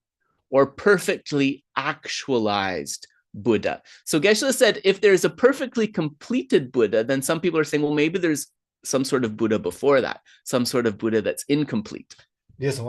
or perfectly actualized Buddha. So Geshe said, if there's a perfectly completed Buddha, then some people are saying, well, maybe there's some sort of Buddha before that, some sort of Buddha that's incomplete. Right. So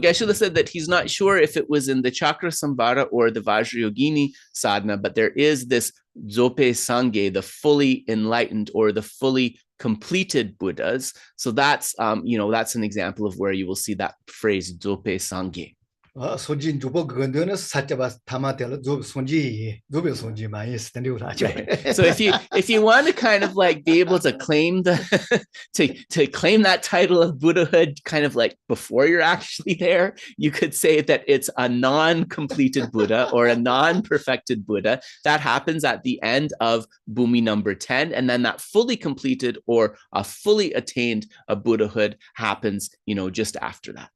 Geshe said that he's not sure if it was in the Chakra Samvara or the Vajrayogini sadhana, but there is this Zope Sangye, the fully enlightened or the fully completed Buddhas. So that's that's an example of where you will see that phrase Zope Sangye. 손진 주보 그건데는 사자바 타마텔 주 손지 주베 손지 많이 쓰는데요. So if you want to kind of like be able to claim the to claim that title of Buddhahood kind of like before you're actually there, you could say that it's a non-completed Buddha or a non-perfected Buddha. That happens at the end of Bhumi number 10, and then that fully completed or a fully attained a Buddhahood happens, just after that.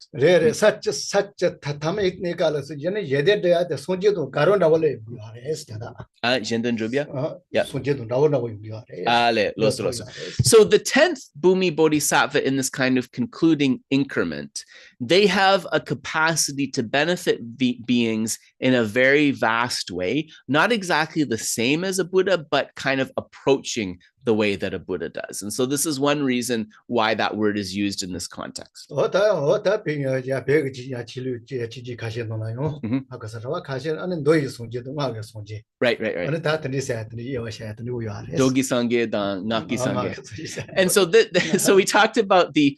사자 타마이니까서 얘네 예대돼야 돼. 손지도 가론다올래 부야레스다. Yeah. 손지도 나오나고 부야레. So the 10th Bhumi Bodhisattva in this kind of concluding increment, they have a capacity to benefit beings in a very vast way, not exactly the same as a Buddha, but kind of approaching the way that a Buddha does. And so this is one reason why that word is used in this context. Right. Dogi Sangye dan Naki Sangye. And so we talked about the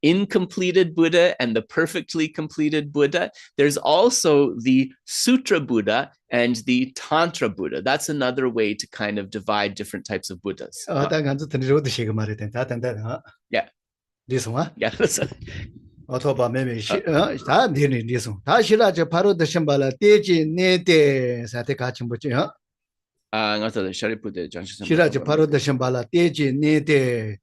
incomplete Buddha and the perfectly completed Buddha. There's also the Sutra Buddha and the Tantra Buddha. That's another way to kind of divide different types of Buddhas. Yeah. This one? Yeah. 어토바 매매 다 되는 리송 다시라 저 바로 드심발라 떼지 네데 사태 같이 뭐죠? 나도 샤리푸데 장시선. 시라 저 바로 드심발라 떼지 네데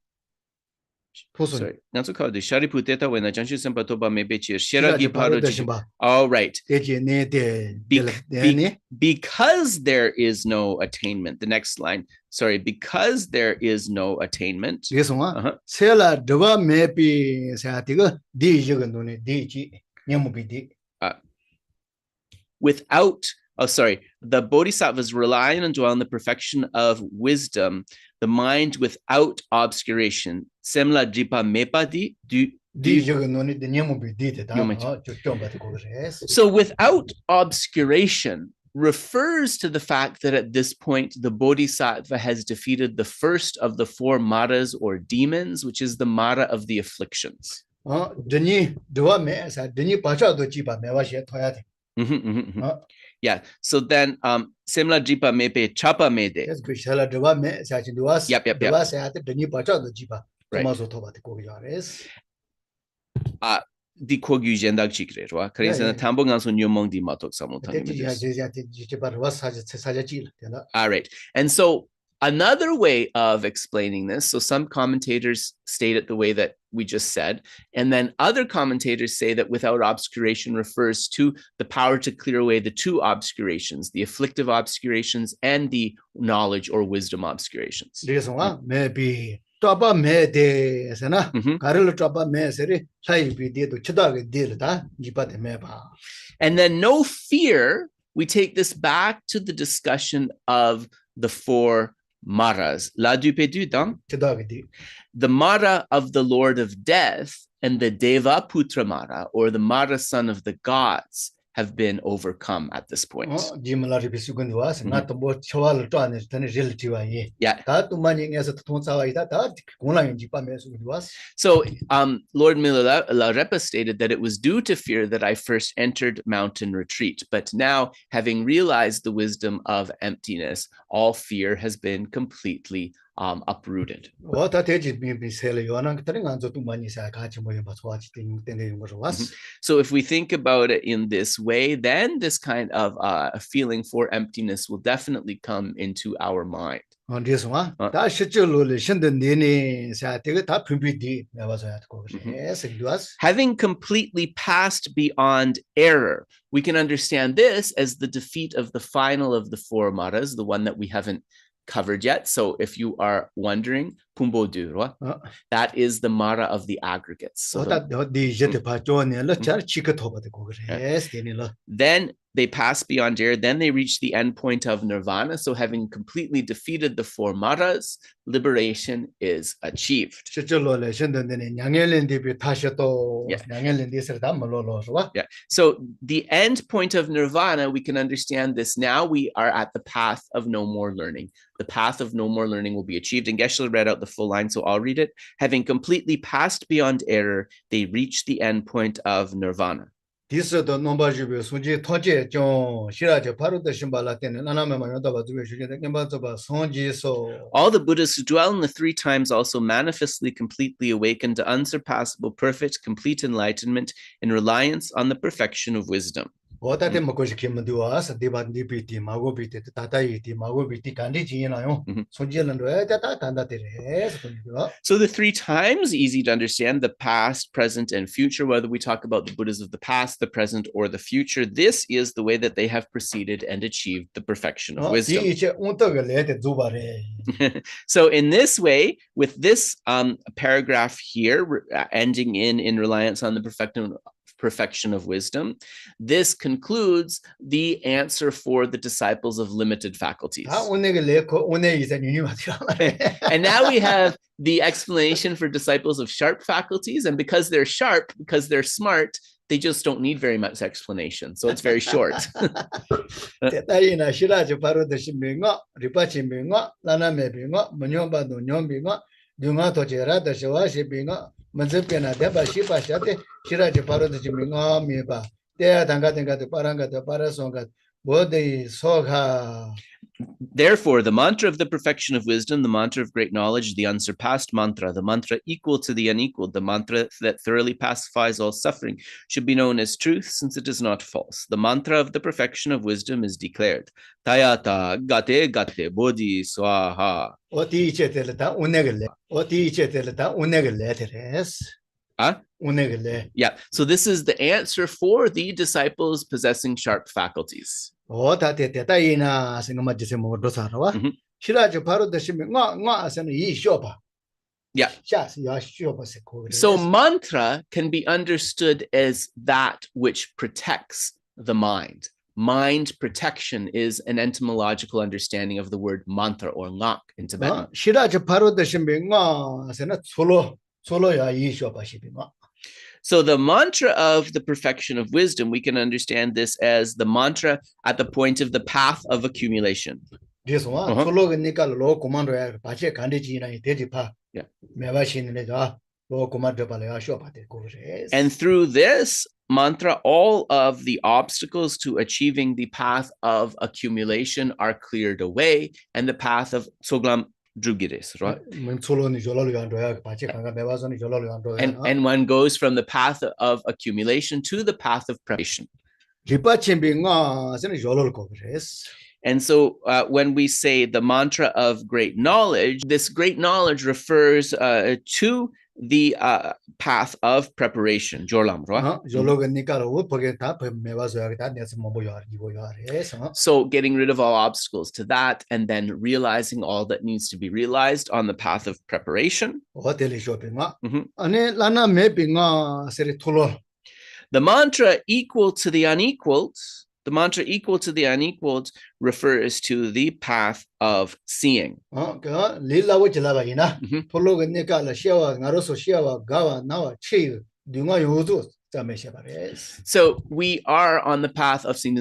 Sorry. Nazo called the Shariputeta when the Janshi Sempatoba maybe Shiragi Paru. All right. Because there is no attainment. The next line. Sorry, because there is no attainment. Without, the Bodhisattvas rely and dwell on the perfection of wisdom, the mind without obscuration. Semla Dripa Mepadi So without obscuration refers to the fact that at this point the Bodhisattva has defeated the first of the 4 maras or demons, which is the mara of the afflictions. Yeah. So then Semla Dripa Mepe Chapa Mede. Yep. Right. Di Kogyu Jendak Chikre, right? Karisana Tambongan Sun Yomong di Matok Samotang. All right. And so another way of explaining this, so some commentators state it the way that we just said, and then other commentators say that without obscuration refers to the power to clear away the 2 obscurations, the afflictive obscurations and the knowledge or wisdom obscurations. Maybe and then no fear, we take this back to the discussion of the 4 maras. La Dupedudan, the mara of the Lord of Death and the Deva Putra Mara, or the Mara son of the gods, have been overcome at this point. Yeah. So Lord Milarepa stated that it was due to fear that I first entered mountain retreat, but now having realized the wisdom of emptiness, all fear has been completely uprooted. So if we think about it in this way, then this kind of feeling for emptiness will definitely come into our mind. Having completely passed beyond error, we can understand this as the defeat of the final of the 4 maras, the one that we haven't covered yet. So if you are wondering, Pumbo Durwa, that is the mara of the aggregates. So then they pass beyond error, then they reach the end point of nirvana. So having completely defeated the 4 maras, liberation is achieved. Yeah. So the end point of nirvana, we can understand this now. We are at the path of no more learning. The path of no more learning will be achieved. And Geshe read out the full line, so I'll read it. Having completely passed beyond error, they reach the end point of nirvana. This the number you Sunji Toje John Shiraja Paru the Shimbala and Anamamada Sonji so. All the Buddhists who dwell in the three times also manifestly completely awaken to unsurpassable, perfect, complete enlightenment in reliance on the perfection of wisdom. So in the three times, easy to understand, the past, present, and future, whether we talk about the Buddhas of the past, the present, or the future, this is the way that they have proceeded and achieved the perfection of wisdom. So in this way, with this paragraph here, ending in reliance on the perfection of wisdom, this concludes the answer for the disciples of limited faculties. And now we have the explanation for disciples of sharp faculties, and because they're sharp, because they're smart, they just don't need very much explanation. So it's very short. Therefore, the mantra of the perfection of wisdom, the mantra of great knowledge, the unsurpassed mantra, the mantra equal to the unequaled, the mantra that thoroughly pacifies all suffering, should be known as truth, since it is not false. The mantra of the perfection of wisdom is declared. Tayata gate gate bodhi swaha. Yeah, so this is the answer for the disciples possessing sharp faculties. So mantra can be understood as that which protects the mind. Mind protection is an etymological understanding of the word mantra or ngak in Tibetan. So the mantra of the perfection of wisdom, we can understand this as the mantra at the point of the path of accumulation. And through this mantra, all of the obstacles to achieving the path of accumulation are cleared away, and the path of Tsoglam Drugires, right? And one goes from the path of accumulation to the path of preparation. And so when we say the mantra of great knowledge, this great knowledge refers to the path of preparation. Jorlam, right? So getting rid of all obstacles to that, and then realizing all that needs to be realized on the path of preparation. The mantra equal to the unequaled. The mantra equal to the unequaled refers to the path of seeing. So we are on the path of seeing.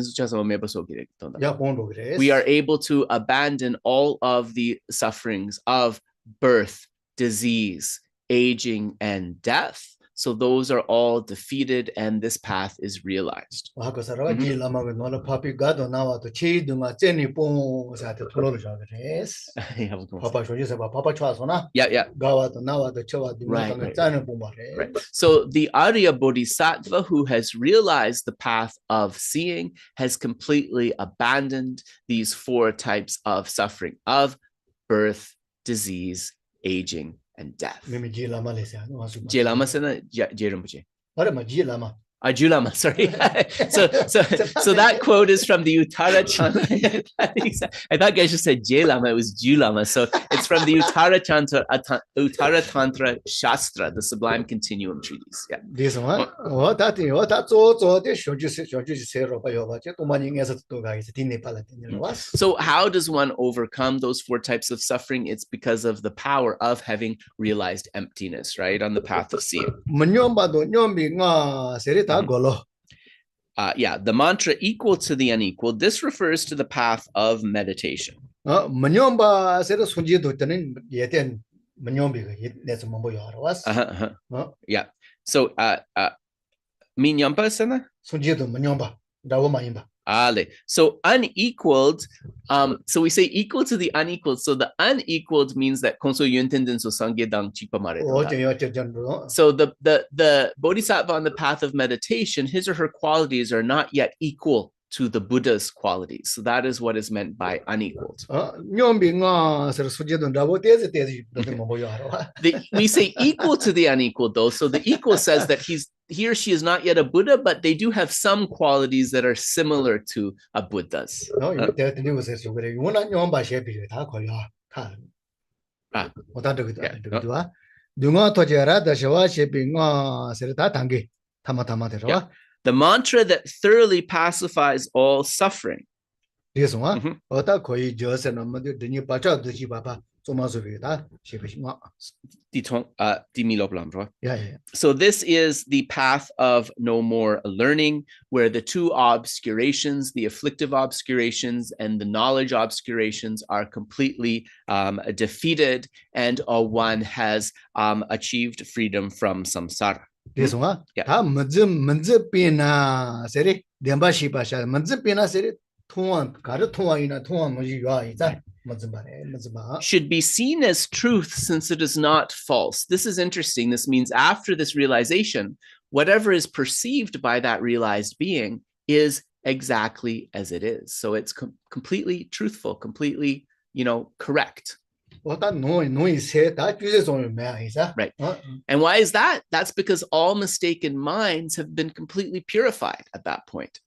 We are able to abandon all of the sufferings of birth, disease, aging, and death. So those are all defeated, and this path is realized. Yeah, yeah. Right. So the Arya Bodhisattva who has realized the path of seeing has completely abandoned these four types of suffering of birth, disease, aging, and death. Julama, sorry. So that quote is from the Uttara Tantra. I thought Geshe said Jelama, it was Julama. So it's from the Uttara Tantra Shastra, the Sublime Continuum Treatise. Yeah. This one, so how does one overcome those four types of suffering? It's because of the power of having realized emptiness, right? On the path of seeing. Yeah, the mantra equal to the unequal. This refers to the path of meditation. Yeah. So Minyampa sana? Sunjido manyamba. Dawa mayimba. Ale. So unequaled, so we say equal to the unequaled. So the unequaled means that konso yuntenden so sangedang chipamare. So the Bodhisattva on the path of meditation, his or her qualities are not yet equal to the Buddha's qualities. So that is what is meant by unequaled. We say equal to the unequaled though. So the equal says that he or she is not yet a Buddha, but they do have some qualities that are similar to a Buddha's. The mantra that thoroughly pacifies all suffering. Yeah. So this is the path of no more learning, where the two obscurations, the afflictive obscurations and the knowledge obscurations, are completely defeated, and one has achieved freedom from samsara. This one, yeah. Should be seen as truth since it is not false. This is interesting. This means after this realization, whatever is perceived by that realized being is exactly as it is. So it's completely truthful, completely, correct. Right. And why is that? That's because all mistaken minds have been completely purified at that point.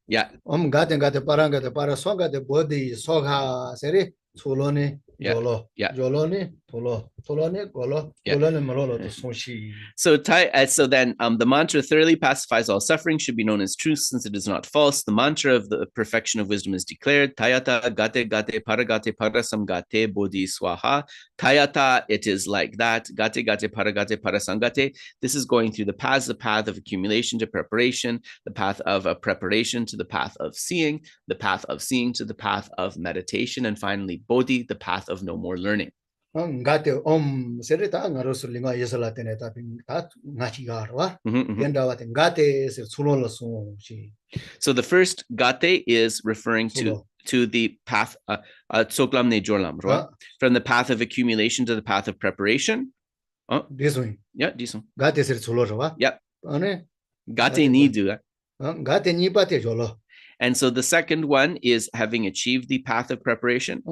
Yeah. So then the mantra thoroughly pacifies all suffering should be known as truth since it is not false. The mantra of the perfection of wisdom is declared. Tayata gate gate paragate parasam gate bodhi swaha. Tayata, it is like that. Gate gate paragate parasam gate. This is going through the path of accumulation to preparation, the path of preparation to the path of seeing, the path of seeing to the path of meditation, and finally bodhi, the path of no more learning. So the first gate is referring to the path tsoklam ne jorlam, right? From the path of accumulation to the path of preparation. This one. Yeah, this one. Gate is sulo. Yeah. Gate ni do. Gate ni pate jolo. And so the second one is having achieved the path of preparation.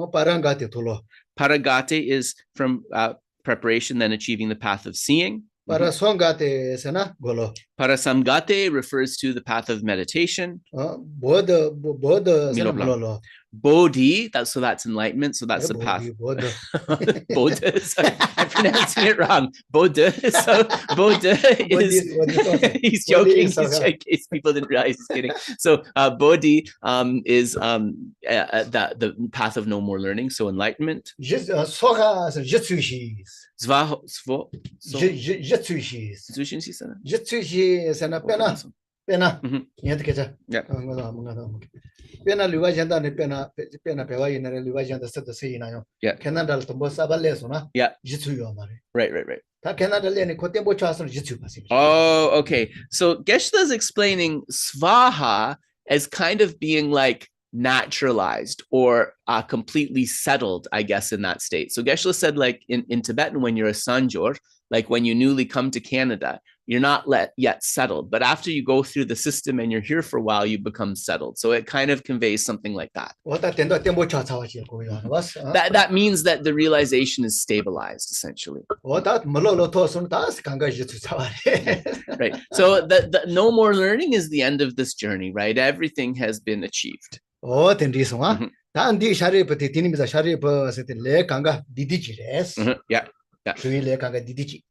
Paragate is from preparation, then achieving the path of seeing. Parasamgate refers to the path of meditation. Bodhi, that's enlightenment. So that's the path. Bodhi. Sorry, I'm pronouncing it wrong. Bodhi. So Bodhi is he's joking. He's joking. In case people didn't realize he's kidding. So Bodhi is the path of no more learning. So enlightenment. Yeah. Right. Oh, okay. So Geshe is explaining svaha as kind of being like naturalized or completely settled, I guess, in that state. So Geshe said, like in Tibetan, when you're a sanjor, like when you newly come to Canada, you're not yet settled. But after you go through the system and you're here for a while, you become settled. So it kind of conveys something like that. That means that the realization is stabilized, essentially. Right. So the no more learning is the end of this journey, right? Everything has been achieved. Yeah.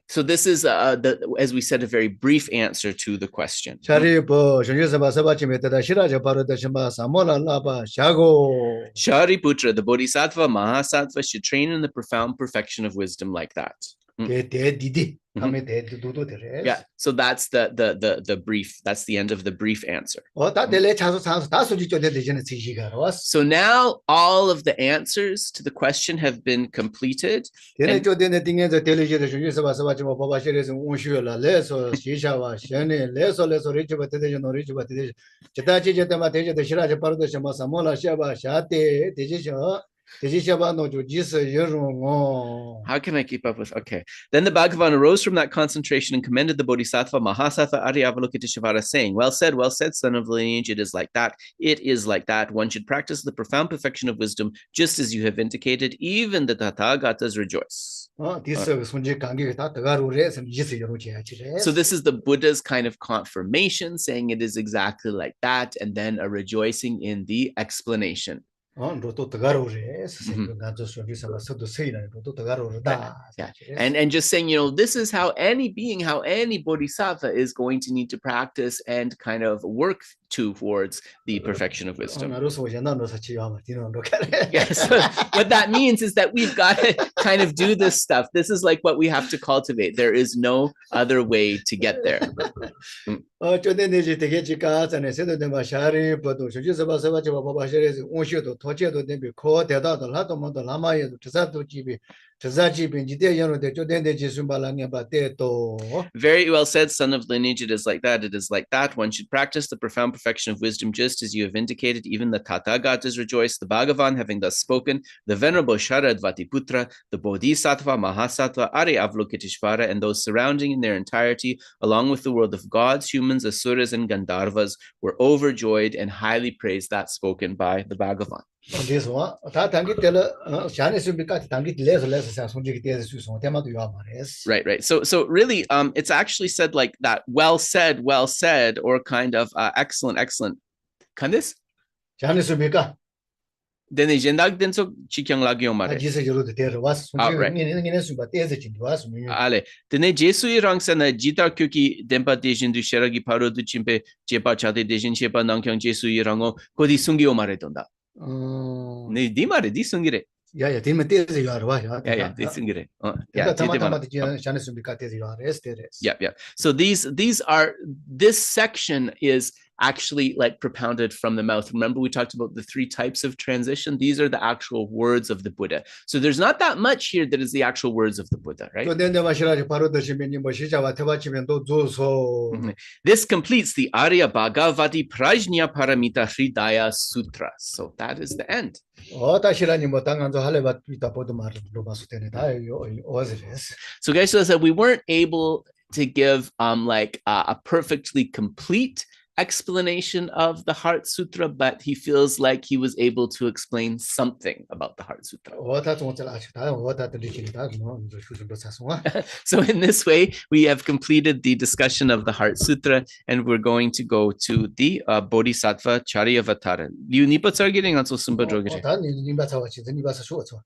So this is, as we said, a very brief answer to the question. Shariputra, the Bodhisattva, Mahasattva, should train in the profound perfection of wisdom like that. Yeah, so that's the brief. That's the end of the brief answer. So now all of the answers to the question have been completed. And how can I keep up with? Okay. Then the Bhagavan arose from that concentration and commended the Bodhisattva Mahasattvacaryāvatāra, saying, well said, son of lineage, it is like that. It is like that. One should practice the profound perfection of wisdom, just as you have indicated. Even the Tathagatas rejoice. So this is the Buddha's kind of confirmation, saying it is exactly like that, and then a rejoicing in the explanation. And just saying, this is how any being, how any bodhisattva is going to need to practice and kind of work towards the perfection of wisdom. Yes, what that means is that we've got to kind of do this stuff. This is like what we have to cultivate. There is no other way to get there. Very well said, son of lineage. It is like that. It is like that. One should practice the profound perfection of wisdom, just as you have indicated. Even the Tathagatas rejoice. The Bhagavan, having thus spoken, the Venerable Sharadvatiputra, the Bodhisattva Mahasattva Avalokiteshvara, and those surrounding in their entirety, along with the world of gods, humans, asuras, and Gandharvas, were overjoyed and highly praised that spoken by the Bhagavan. Right. So really, it's actually said like that. Well said, or kind of excellent. Kan this? Dene jendag denso chikyang lagyo mare. Ale. Dene Jesu irang sana jita kyuki dempa dejin du sheragi paro du chimpe jepa chate dejin chepa nangkyang Jesu irango kodi sungyo mare donda. Ne di mare di sungire. Yeah, di sungire. Yeah. So this section is actually like propounded from the mouth. Remember, we talked about the 3 types of transition. These are the actual words of the Buddha. So there's not that much here that is the actual words of the Buddha, right? This completes the Arya Bhagavati Prajñāpāramitāhṛdaya Sutra. So that is the end. So guys, so we weren't able to give like a perfectly complete explanation of the Heart Sutra, but he feels like he was able to explain something about the Heart Sutra. So in this way, we have completed the discussion of the Heart Sutra, and we're going to go to the Bodhisattvacaryāvatāra.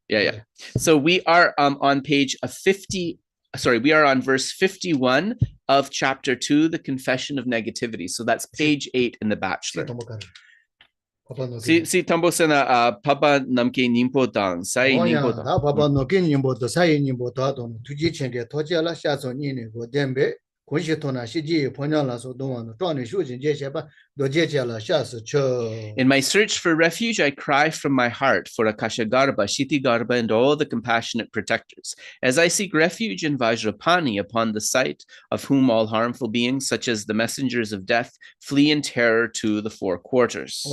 Yeah. So we are on page 50. Sorry, we are on verse 51 of chapter 2, the Confession of Negativity. So that's page 8 in the Bachelor. Si tambo sena papa namke nimpo dang sai nimpo dang. Papa namke nimpo da sai nimpo da don tuji chenge toji ala sha zo ni ne go dembe kunshi tona shiji ponya la so don wan zhuang ni shu jin jie xie ba do jie jie la sha si che. In my search for refuge, I cry from my heart for Akashagarbha, Shittigarbha, and all the compassionate protectors. As I seek refuge in Vajrapani, upon the sight of whom all harmful beings, such as the messengers of death, flee in terror to the 4 quarters.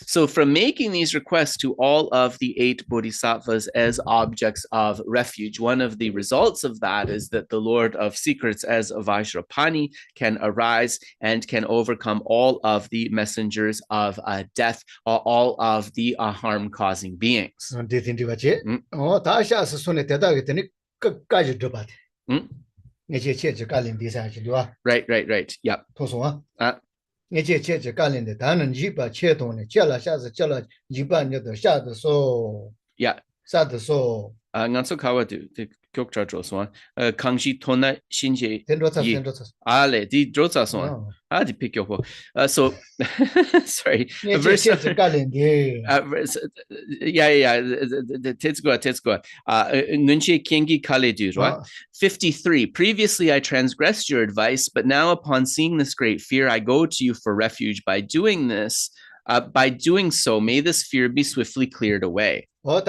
So from making these requests to all of the 8 bodhisattvas as objects of refuge, one of the results of that is that the Lord of Secrets as Vajrapani can arise and can overcome all of the messengers of death, all of the harm-causing beings. Right. Yeah. Yeah. 사드소 nganso kawa de kyokcha joswan kangshi tona shinje 텐로차 ale di jotsa son di pick your so sorry verse tetsugo ngunchi kengi kale du right 53 previously I transgressed your advice but now upon seeing this great fear I go to you for refuge by doing so may this fear be swiftly cleared away. Right.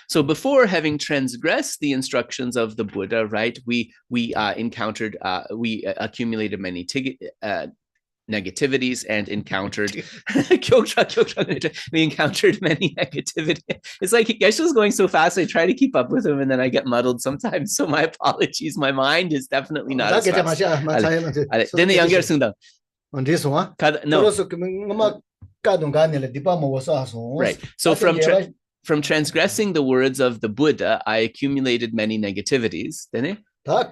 So before having transgressed the instructions of the Buddha, right, we accumulated many negativities and encountered we encountered many negativity. It's like Geshe was going so fast I try to keep up with him and then I get muddled sometimes, so my apologies. My mind is definitely not as fast. Then younger sunda on this one no right. So from transgressing the words of the Buddha I accumulated many negativities. So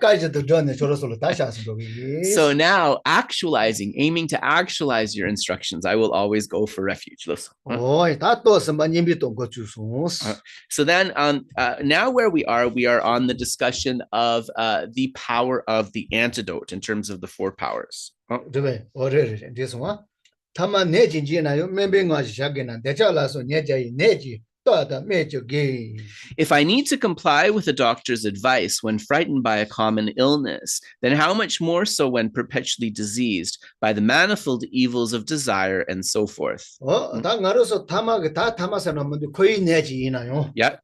now aiming to actualize your instructions, I will always go for refuge. So then now where we are on the discussion of the power of the antidote in terms of the four powers. If I need to comply with a doctor's advice when frightened by a common illness, then how much more so when perpetually diseased by the manifold evils of desire and so forth. Yeah. Yeah.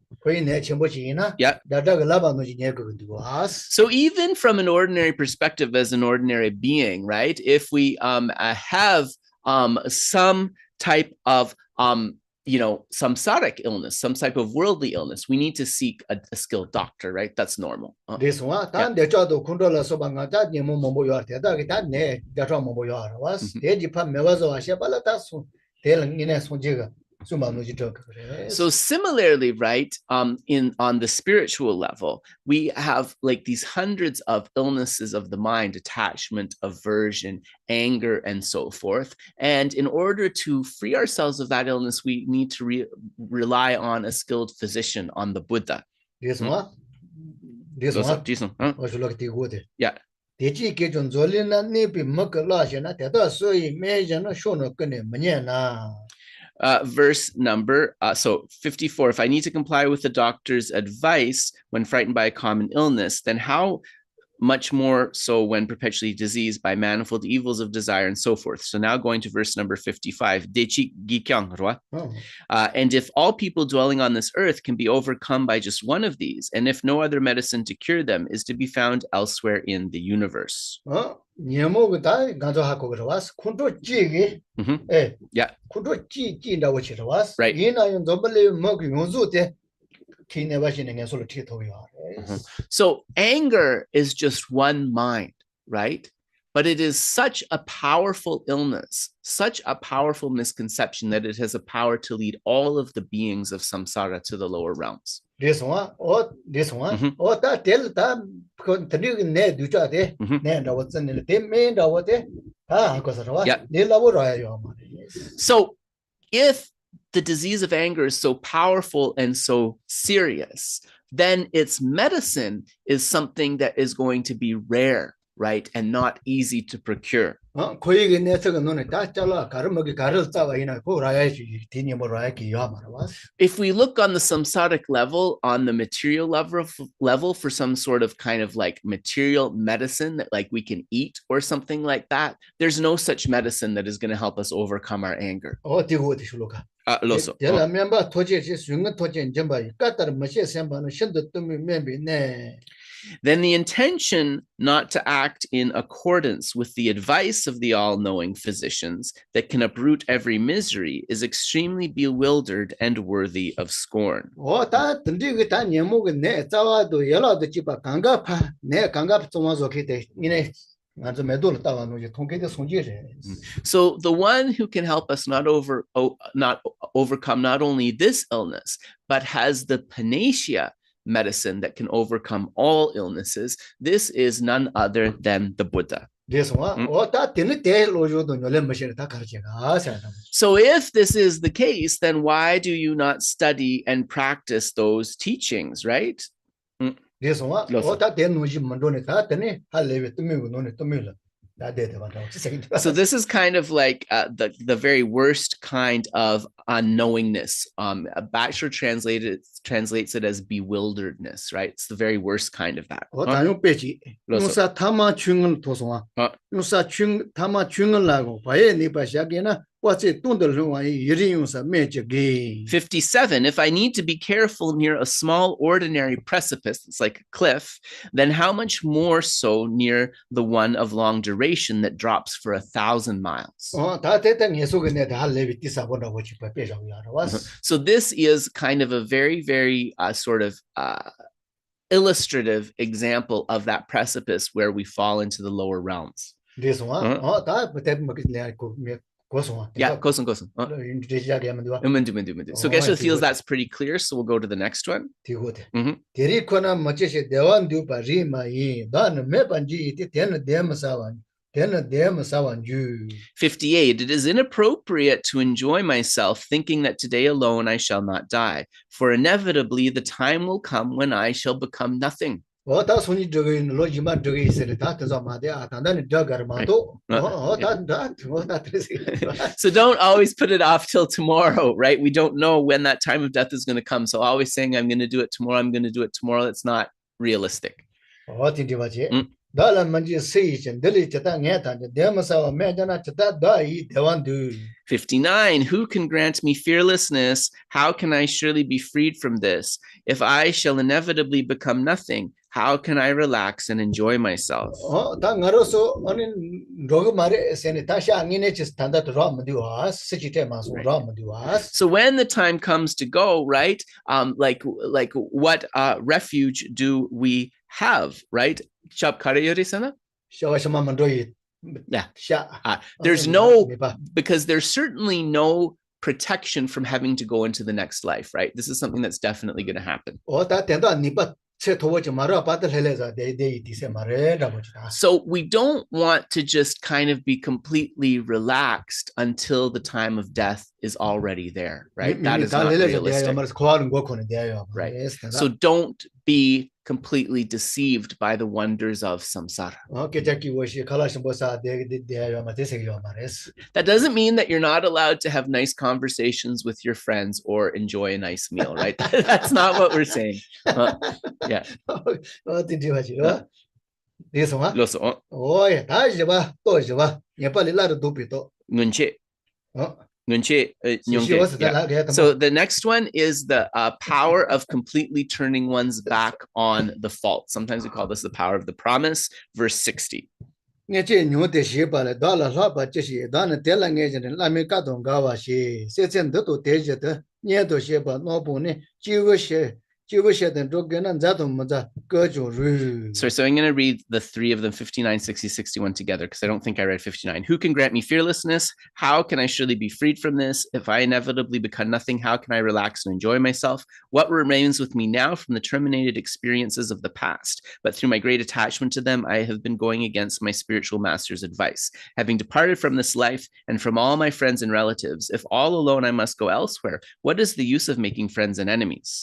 So even from an ordinary perspective as an ordinary being, right? If we have some type of samsaric illness, some type of worldly illness, we need to seek a skilled doctor, right? That's normal. This one, so similarly, right, on the spiritual level, we have like these hundreds of illnesses of the mind, attachment, aversion, anger, and so forth. And in order to free ourselves of that illness, we need to rely on a skilled physician, on the Buddha. This one? Yeah. Verse number 54. If I need to comply with the doctor's advice when frightened by a common illness, then how much more so when perpetually diseased by manifold evils of desire and so forth. So now going to verse number 55. And if all people dwelling on this earth can be overcome by just one of these, and if no other medicine to cure them is to be found elsewhere in the universe. Yeah. Right. So anger is just one mind, right? But it is such a powerful illness, such a powerful misconception that it has a power to lead all of the beings of samsara to the lower realms. This one, So if the disease of anger is so powerful and so serious, then its medicine is something that is going to be rare, right, and not easy to procure. If we look on the samsaric level, on the material level for some sort of kind of like material medicine that like we can eat or something like that, there's no such medicine that is going to help us overcome our anger. Then the intention not to act in accordance with the advice of the all-knowing physicians that can uproot every misery is extremely bewildered and worthy of scorn. So the one who can help us not overcome not only this illness, but has the panacea medicine that can overcome all illnesses, this is none other than the Buddha. So if this is the case, then why do you not study and practice those teachings, right? So this is kind of like the very worst kind of unknowingness. Bachelor translates it as bewilderedness, right? It's the very worst kind of that. $57. If I need to be careful near a small ordinary precipice, it's like a cliff, then how much more so near the one of long duration that drops for 1,000 miles? So this is kind of a very, very sort of illustrative example of that precipice where we fall into the lower realms. Yeah, kosun. So Geshe feels that's pretty clear, so we'll go to the next one. 58. It is inappropriate to enjoy myself thinking that today alone I shall not die, for inevitably the time will come when I shall become nothing. Right. So don't always put it off till tomorrow, right? We don't know when that time of death is going to come. So always saying, I'm going to do it tomorrow, I'm going to do it tomorrow. That's not realistic. 59. Who can grant me fearlessness? How can I surely be freed from this? If I shall inevitably become nothing, how can I relax and enjoy myself? So when the time comes to go, right? Like what refuge do we have, right? Yeah. There's no, because there's certainly no protection from having to go into the next life, right? This is something that's definitely going to happen. So we don't want to just kind of be completely relaxed until the time of death is already there, right? That is not realistic. Right. So don't be completely deceived by the wonders of samsara. That doesn't mean that you're not allowed to have nice conversations with your friends or enjoy a nice meal, right? That's not what we're saying. Yeah. Yeah. So the next one is the power of completely turning one's back on the fault. Sometimes we call this the power of the promise, verse 60. So I'm going to read the three of them, 59, 60, 61 together, because I don't think I read 59. Who can grant me fearlessness? How can I surely be freed from this? If I inevitably become nothing, how can I relax and enjoy myself? What remains with me now from the terminated experiences of the past? But through my great attachment to them, I have been going against my spiritual master's advice. Having departed from this life and from all my friends and relatives, if all alone I must go elsewhere, what is the use of making friends and enemies?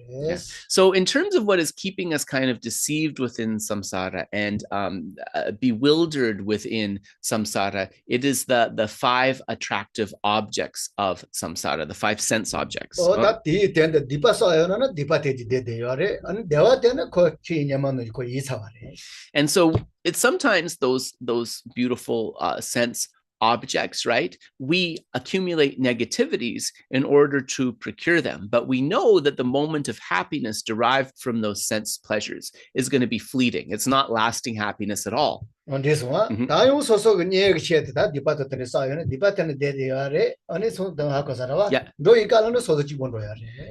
Yeah. So in terms of what is keeping us kind of deceived within samsara and bewildered within samsara, it is the five attractive objects of samsara, the five sense objects. And so it's sometimes those beautiful sense objects, right? We accumulate negativities in order to procure them, but we know that the moment of happiness derived from those sense pleasures is going to be fleeting. It's not lasting happiness at all. Yeah.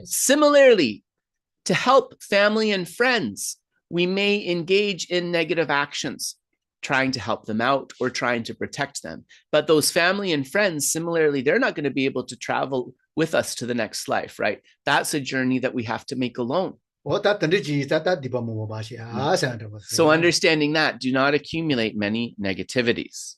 Similarly, to help family and friends, we may engage in negative actions, trying to help them out or trying to protect them. But those family and friends, similarly, they're not going to be able to travel with us to the next life, right? That's a journey that we have to make alone. So understanding that, do not accumulate many negativities.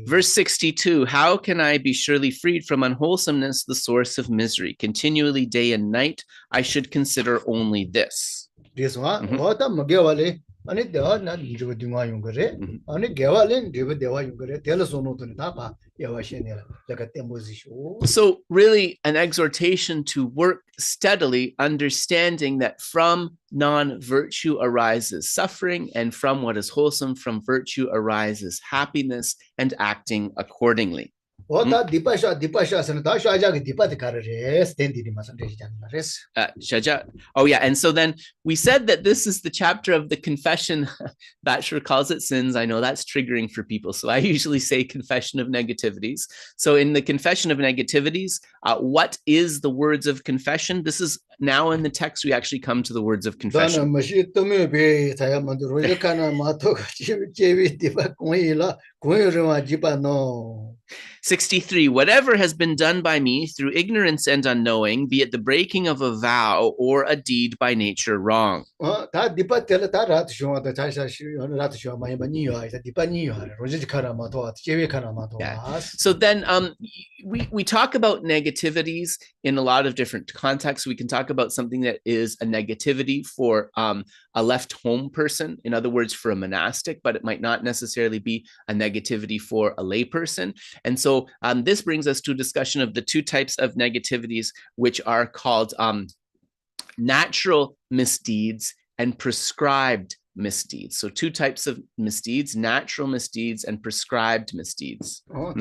Verse 62, how can I be surely freed from unwholesomeness, the source of misery? Continually day and night, I should consider only this. So really an exhortation to work steadily, understanding that from non-virtue arises suffering, and from what is wholesome, from virtue arises happiness, and acting accordingly. Oh yeah, and so then we said that this is the chapter of the confession. Bachelor calls it sins. I know that's triggering for people, so I usually say confession of negativities. So in the confession of negativities, what is the words of confession? This is now in the text we actually come to the words of confession. 63, whatever has been done by me through ignorance and unknowing, be it the breaking of a vow or a deed by nature wrong. Yeah. So then we talk about negativities in a lot of different contexts. We can talk about something that is a negativity for a left home person, in other words, for a monastic, but it might not necessarily be a negativity for a lay person. And so this brings us to a discussion of the two types of negativities, which are called natural misdeeds and prescribed misdeeds. So two types of misdeeds, natural misdeeds and prescribed misdeeds. Right.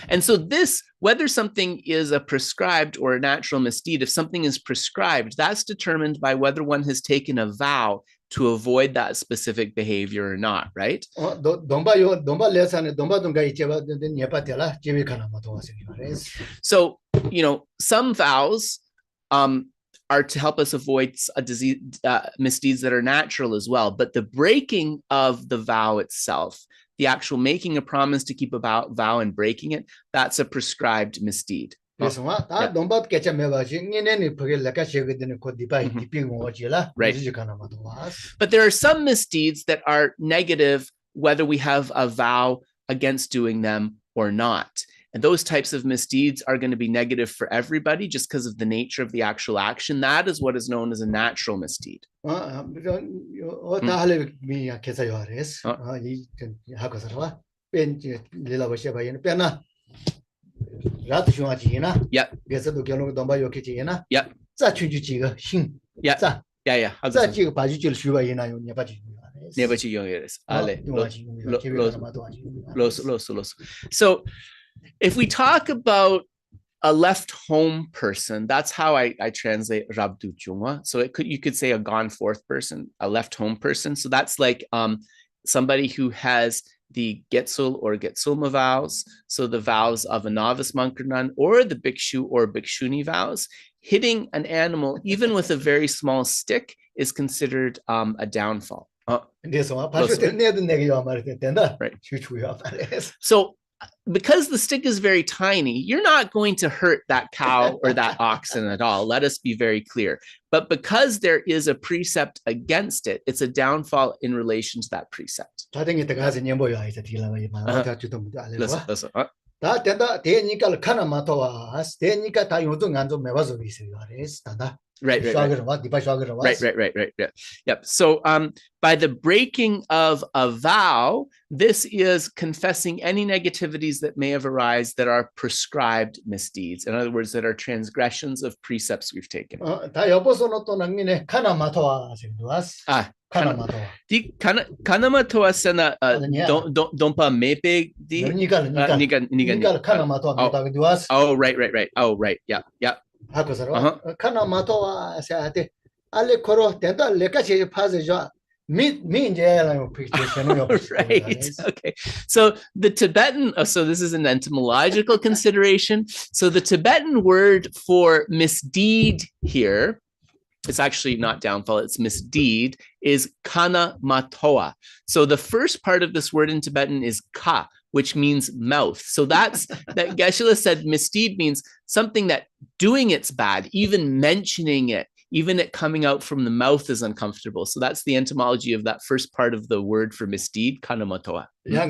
And so this, whether something is a prescribed or a natural misdeed, if something is prescribed, that's determined by whether one has taken a vow to avoid that specific behavior or not, right? So, you know, some vows are to help us avoid a disease, misdeeds that are natural as well. But the breaking of the vow itself, the actual making a promise to keep a vow and breaking it, that's a prescribed misdeed. Right. But there are some misdeeds that are negative, whether we have a vow against doing them or not. And those types of misdeeds are going to be negative for everybody just because of the nature of the actual action. That is what is known as a natural misdeed. Yep. Yep. So if we talk about a left home person, that's how I translate Rabdu Chungwa. So you could say a gone forth person, a left home person. So that's like somebody who has the Getsul or Getsulma vows, so the vows of a novice monk or nun, or the bhikshu or bhikshuni vows. Hitting an animal, even with a very small stick, is considered a downfall. Right. So because the stick is very tiny, you're not going to hurt that cow or that oxen at all. Let us be very clear. But because there is a precept against it, it's a downfall in relation to that precept. Right. Yep. So by the breaking of a vow, this is confessing any negativities that may have arisen that are prescribed misdeeds. In other words, that are transgressions of precepts we've taken. Kanamatoa sena dompa mepe di nigan. Oh, right. Oh, right. Yeah. Right. Okay. So the Tibetan, so this is an etymological consideration. So the Tibetan word for misdeed here it's actually not downfall, it's misdeed, is kana matoa. So the first part of this word in Tibetan is ka, which means mouth. So that's that Geshe said misdeed means something that doing it's bad, even mentioning it, even it coming out from the mouth is uncomfortable. So that's the etymology of that first part of the word for misdeed, kana matoa. Yeah.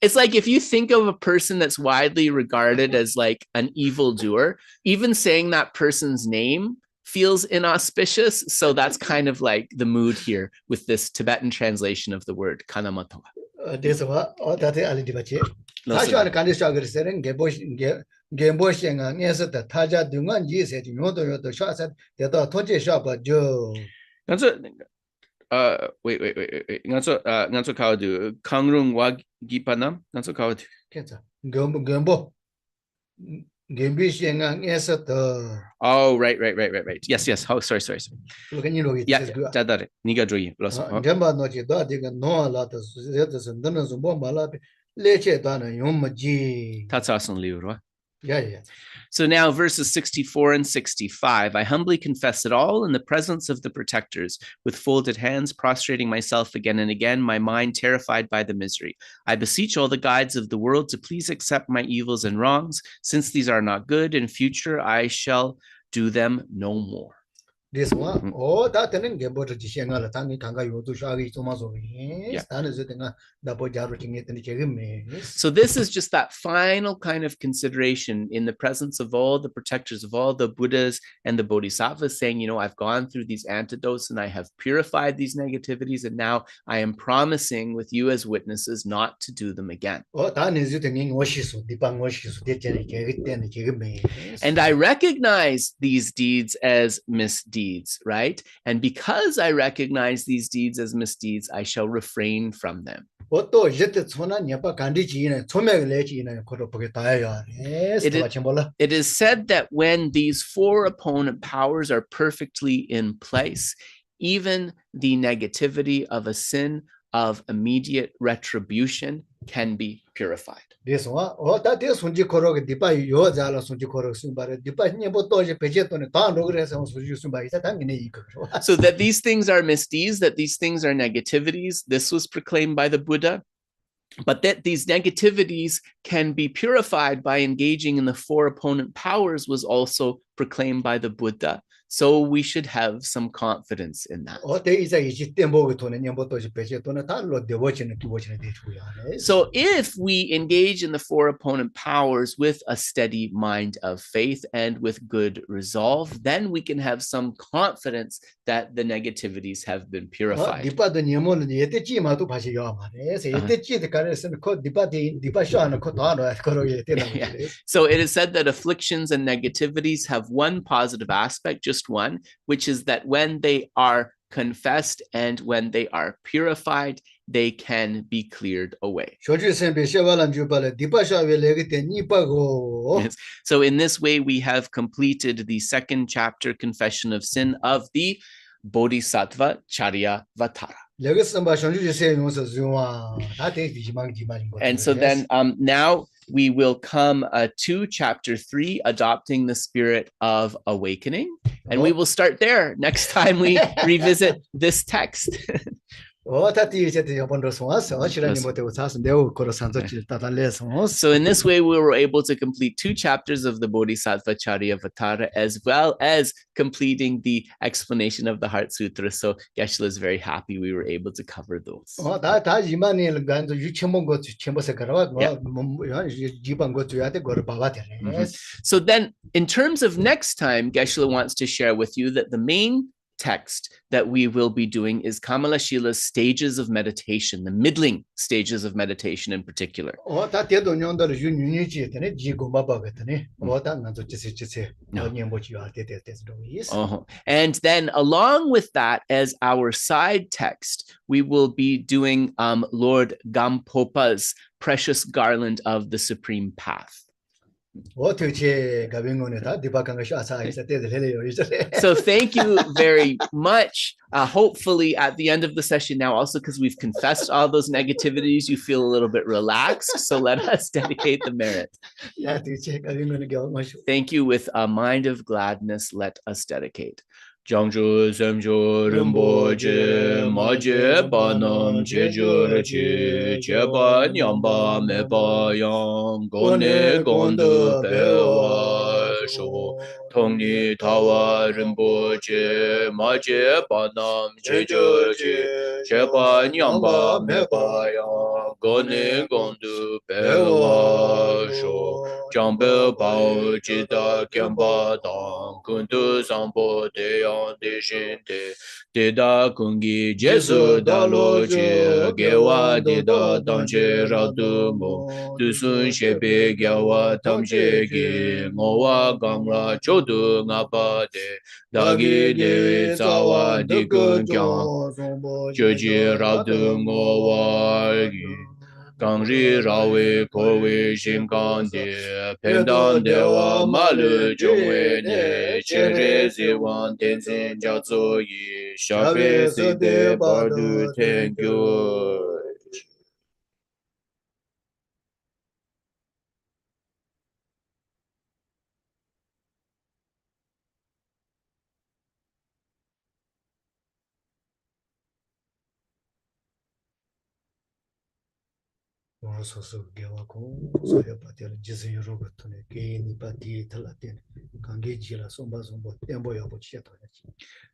It's like if you think of a person that's widely regarded as like an evildoer, even saying that person's name feels inauspicious. So that's kind of like the mood here with this Tibetan translation of the word kana matoa. Wait. Nganso kawadu kangrung wagipanam. Nganso kawadu. Oh, right. Yes. Oh, sorry. Yeah. Dadare. Niga droyi. Tatsasan liurwa. Yeah. So now verses 64 and 65, I humbly confess it all in the presence of the protectors, with folded hands, prostrating myself again and again, my mind terrified by the misery. I beseech all the guides of the world to please accept my evils and wrongs, since these are not good. In future, I shall do them no more. This one, that then get better to share a tiny kanga to shagi to maso. So this is just that final kind of consideration in the presence of all the protectors of all the Buddhas and the Bodhisattvas, saying, I've gone through these antidotes and I have purified these negativities, and now I am promising with you as witnesses not to do them again. And I recognize these deeds as misdeeds, right? And because I recognize these deeds as misdeeds, I shall refrain from them. It is said that when these four opponent powers are perfectly in place, even the negativity of a sin of immediate retribution can be purified. This one, that is when you correct the pay your zala, so you correct somebody, the pay never told you pay on the town progress and was used by that. So that these things are misdeeds, that these things are negativities, this was proclaimed by the Buddha, but that these negativities can be purified by engaging in the four opponent powers was also proclaimed by the Buddha. So we should have some confidence in that. So if we engage in the four opponent powers with a steady mind of faith and with good resolve, then we can have some confidence that the negativities have been purified. So it is said that afflictions and negativities have one positive aspect, just one, which is that when they are confessed and when they are purified, they can be cleared away. Yes. So in this way, we have completed the second chapter, Confession of Sin, of the Bodhisattvacaryāvatāra. And so then now we will come to chapter 3, adopting the spirit of awakening. And we will start there next time we revisit this text. So in this way, we were able to complete 2 chapters of the Bodhisattvacaryāvatāra, as well as completing the explanation of the Heart Sutra. So Geshe is very happy we were able to cover those. So then, in terms of next time, Geshe wants to share with you that the main text that we will be doing is Kamala Shila's stages of meditation, the middling stages of meditation in particular. And then along with that, as our side text, we will be doing Lord Gampopa's Precious Garland of the Supreme Path. So thank you very much. Hopefully at the end of the session now, also because we've confessed all those negativities, you feel a little bit relaxed. So let us dedicate the merit. Thank you. With a mind of gladness, let us dedicate. Jangju Semjo Rinpoche Maje Panam Chejur Chi Cheba Nyamba Meba Yang Gone Gondu Pewa Sho Tongni Tawa Rinpoche Maje Panam Chejur Chi Cheba Nyamba Meba Yang Gone Gondu Pewa Sho Jambe Bao Jida Kyamba Dang Kundu Sambo Deyang Deshinte Deda Kungi Jesu Dalo Che Gewa Deda Dangche Radumo Dusun Shebe Gyawa Tamshe Ge Ngowa Gamra Chodu Ngapa De Dagi Dewi Zawa Dikun Kyang Joji Radu Ngowa Gi Gangri Rawe Kowe Shinkan De Pendan Dewa Malu Jongwe Ne Chere Ziwan Tenzin Jatso Yi Shafe Sede Bardu Tenkyo.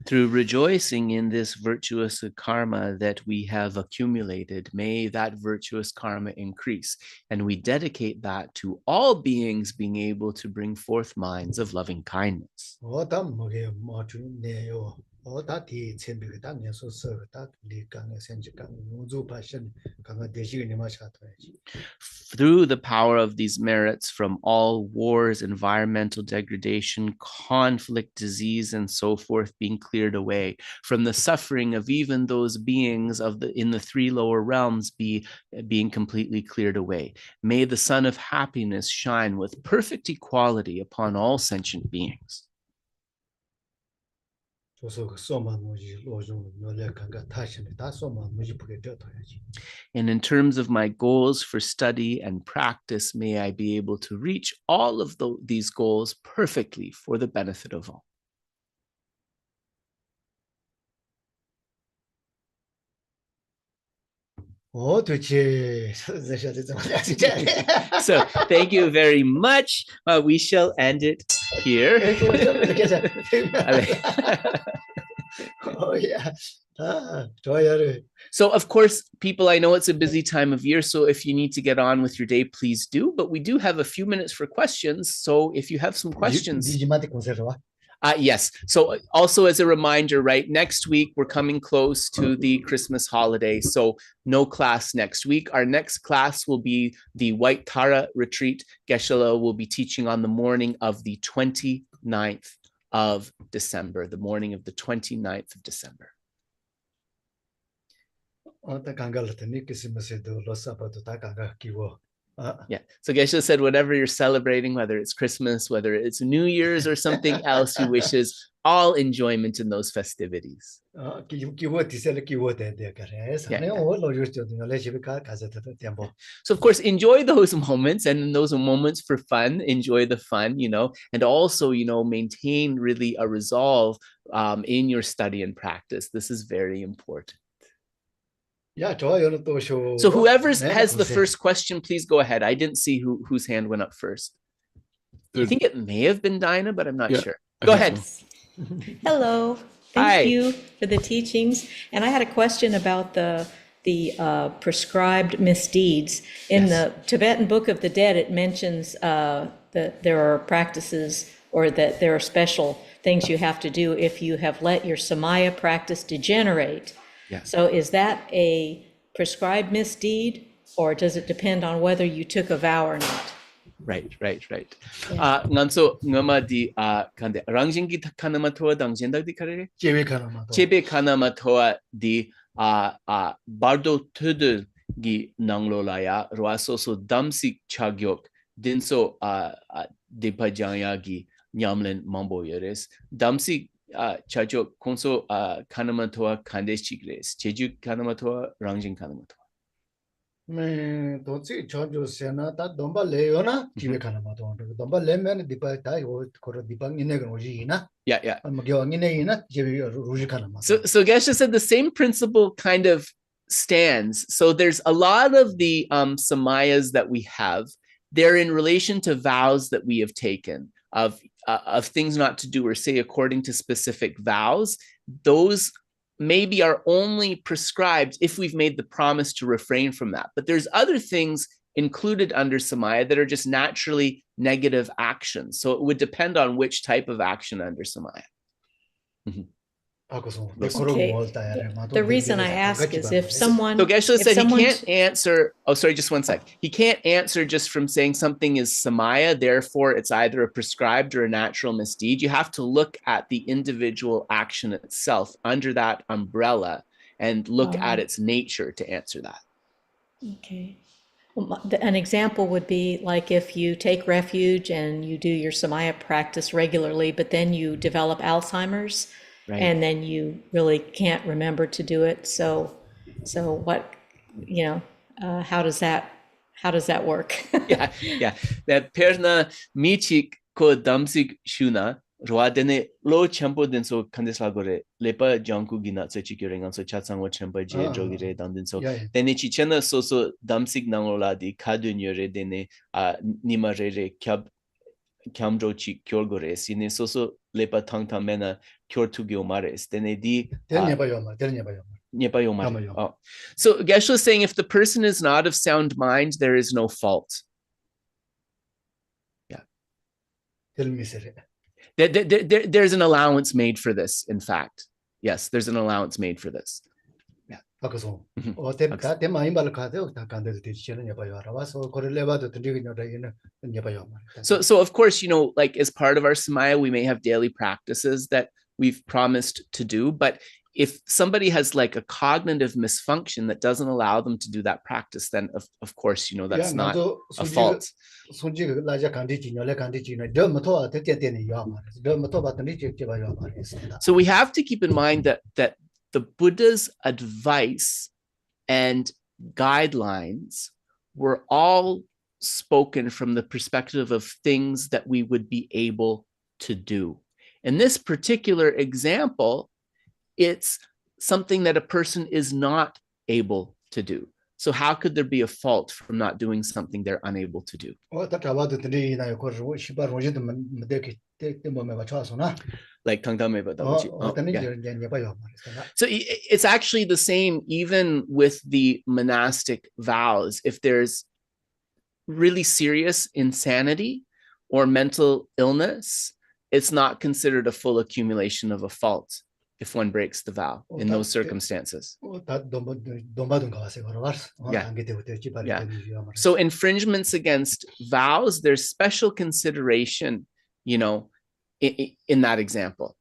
Through rejoicing in this virtuous karma that we have accumulated, may that virtuous karma increase, and we dedicate that to all beings being able to bring forth minds of loving kindness. Through the power of these merits, from all wars, environmental degradation, conflict, disease, and so forth being cleared away, from the suffering of even those beings in the three lower realms being completely cleared away. May the sun of happiness shine with perfect equality upon all sentient beings. And in terms of my goals for study and practice, may I be able to reach all of these goals perfectly for the benefit of all. So thank you very much. We shall end it here. Oh, yeah. So, of course, people, I know it's a busy time of year, so if you need to get on with your day, please do. But we do have a few minutes for questions. So if you have some questions. Yes. So also as a reminder, right, next week, we're coming close to the Christmas holiday. So no class next week. Our next class will be the White Tara retreat. Geshe will be teaching on the morning of the 29th of December, the morning of the 29th of December. Yeah. So Geshe said, whatever you're celebrating, whether it's Christmas, whether it's New Year's or something else, he wishes all enjoyment in those festivities. So of course, enjoy those moments, and in those moments for fun, enjoy the fun, and also, maintain really a resolve in your study and practice. This is very important. So whoever has the first question, please go ahead. I didn't see whose hand went up first. I think it may have been Dinah, but I'm not sure. Go ahead. So. Hello. Thank you for the teachings. And I had a question about the prescribed misdeeds. In the Tibetan Book of the Dead, it mentions that there are practices, or that there are special things you have to do if you have let your samaya practice degenerate. Yeah. So is that a prescribed misdeed, or does it depend on whether you took a vow or not? Right. Nganso ngama di kande rangjingi kanama toa dangjendag di karere? Chebe kanama toa di bardo tudu gi nanglo laya roaso so damsik chagyok dinso de pajanyagi nyamlen mambo yeres damsi chacho konso kanamatoa kandes chigres cheju kanamatoa rangjin kanamatoa me dozi chajo sena ta domba leona tibe kanamato domba lemen dipa ta yo koro dipa ngine goji na yeah magyo ngine ina jibe ruji kanamato. So Geshe said the same principle kind of stands. So there's a lot of the samayas that we have. They're in relation to vows that we have taken of things not to do or say according to specific vows. Those maybe are only prescribed if we've made the promise to refrain from that. But there's other things included under samaya that are just naturally negative actions. So it would depend on which type of action under samaya. Okay. The reason I ask is if someone... So Geshe said he can't answer... Oh, sorry, just one sec. He can't answer just from saying something is samaya, therefore it's either a prescribed or a natural misdeed. You have to look at the individual action itself under that umbrella and look at its nature to answer that. Okay. Well, an example would be like if you take refuge and you do your samaya practice regularly, but then you develop Alzheimer's. Right. And then you really can't remember to do it. So what, how does that work? yeah. That perna michik ko damsik shuna roa dene lo champo denso kandesla gore lepa janku gina so chikuring so chatsangwa champa je jogire dandin so dene chichena so damsik nangola di kadunyore dene nimarere kyamjo chi kyorgore sine so lepa tangta mena kyortugyo mares dene di oh. So Geshe is saying if the person is not of sound mind, there is no fault. Yeah. There's an allowance made for this, in fact. Yes, there's an allowance made for this. So of course, like as part of our samaya, we may have daily practices that we've promised to do, but if somebody has like a cognitive misfunction that doesn't allow them to do that practice, then of course, that's not a fault. So we have to keep in mind that the Buddha's advice and guidelines were all spoken from the perspective of things that we would be able to do. In this particular example, it's something that a person is not able to do. So how could there be a fault from not doing something they're unable to do? Like So it's actually the same even with the monastic vows. If there's really serious insanity or mental illness, it's not considered a full accumulation of a fault if one breaks the vow in those circumstances. Yeah. So infringements against vows, there's special consideration, in that example.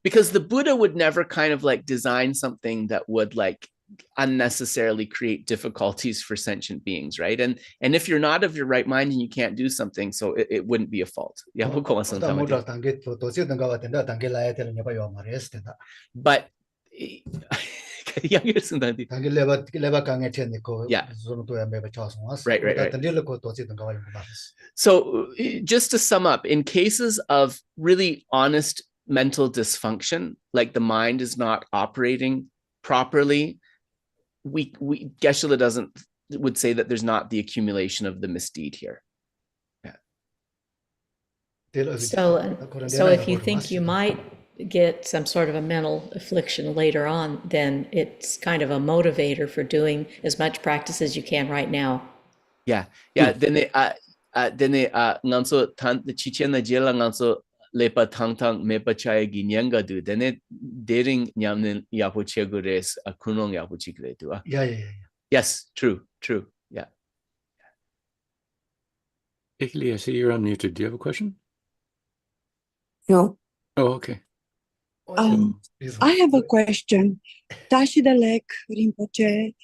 Because the Buddha would never kind of like design something that would like unnecessarily create difficulties for sentient beings, right? And if you're not of your right mind and you can't do something, so it wouldn't be a fault. Yeah, but yeah. Right. So just to sum up, in cases of really honest mental dysfunction, like the mind is not operating properly, Geshe would say that there's not the accumulation of the misdeed here. Yeah. So if you think you might get some sort of a mental affliction later on, then it's kind of a motivator for doing as much practice as you can right now. Yeah. Then nganso tan chichena jela nganso lepa tangtang mepa chaya ginyanga du dene dering nyamnen yapo chegures akunong yapo chikre tu. Yeah. Yes, true. Yeah. Ikili, I see you're unmuted. Do you have a question? No. Oh, okay. I have a question. Tashidalek Rinpoche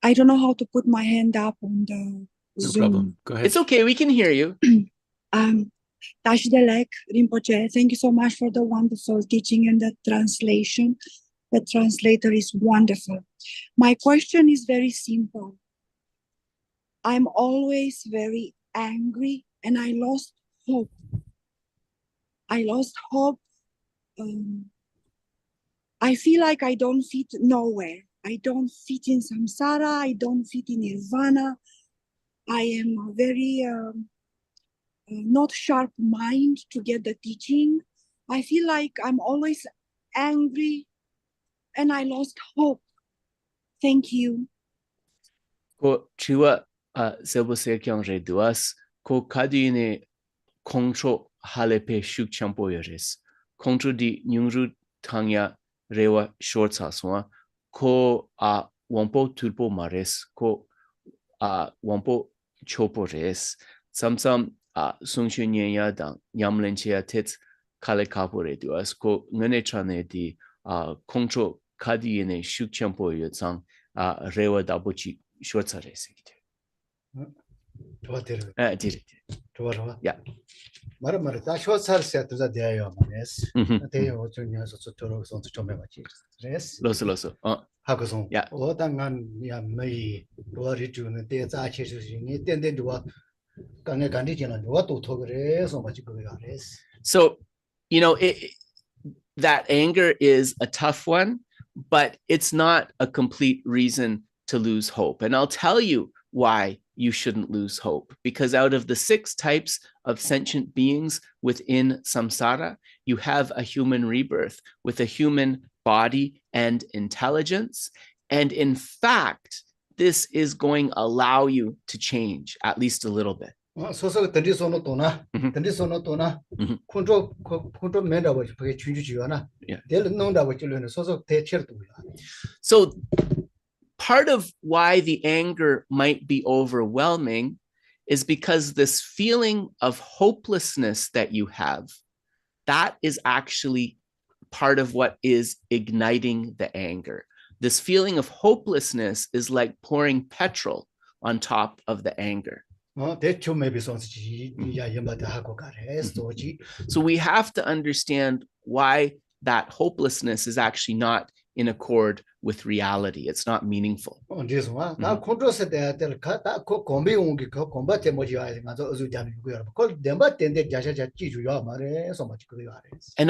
I don't know how to put my hand up on the No Zoom. problem. Go ahead. It's okay. We can hear you. Tashidelek Rinpoche, thank you so much for the wonderful teaching and the translation. The translator is wonderful. My question is very simple. I'm always very angry and I lost hope. I lost hope. I feel like I don't fit nowhere. I don't fit in samsara. I don't fit in nirvana. I am very not sharp mind to get the teaching. I feel like I'm always angry and I lost hope. Thank you. Ko chiwa sebo sekyang re duas ko kadine kongcho halepe shuk champo yores. Kongcho di nyungru tangya rewa short saswa ko wampo tulpo mares ko wampo chopo res. Samsam sungshu nyenya dang nyamlenchea tets kale kapo re duas ko ngene chane di kongcho kadine shuk champo yotsang rewa dabochi short sares. Yeah. Mara ta short sares to the day of manes. They are junior so to chome Loso. Hakuson. Yeah. Otangan ya mei ori jun de za chi shi ni den den duwa gange gandi jina duwa to to gre so much go yares. So, you know, that anger is a tough one, but it's not a complete reason to lose hope. And I'll tell you why you shouldn't lose hope. Because out of the 6 types of sentient beings within samsara, you have a human rebirth with a human body and intelligence. And in fact, this is going to allow you to change at least a little bit. So tendisono tona control menda wa pe chuju jiwana. Del nonda wa chulene so te cher tu. So part of why the anger might be overwhelming is because this feeling of hopelessness that you have, that is actually part of what is igniting the anger. This feeling of hopelessness is like pouring petrol on top of the anger. So we have to understand why that hopelessness is actually not in accord with reality. It's not meaningful. And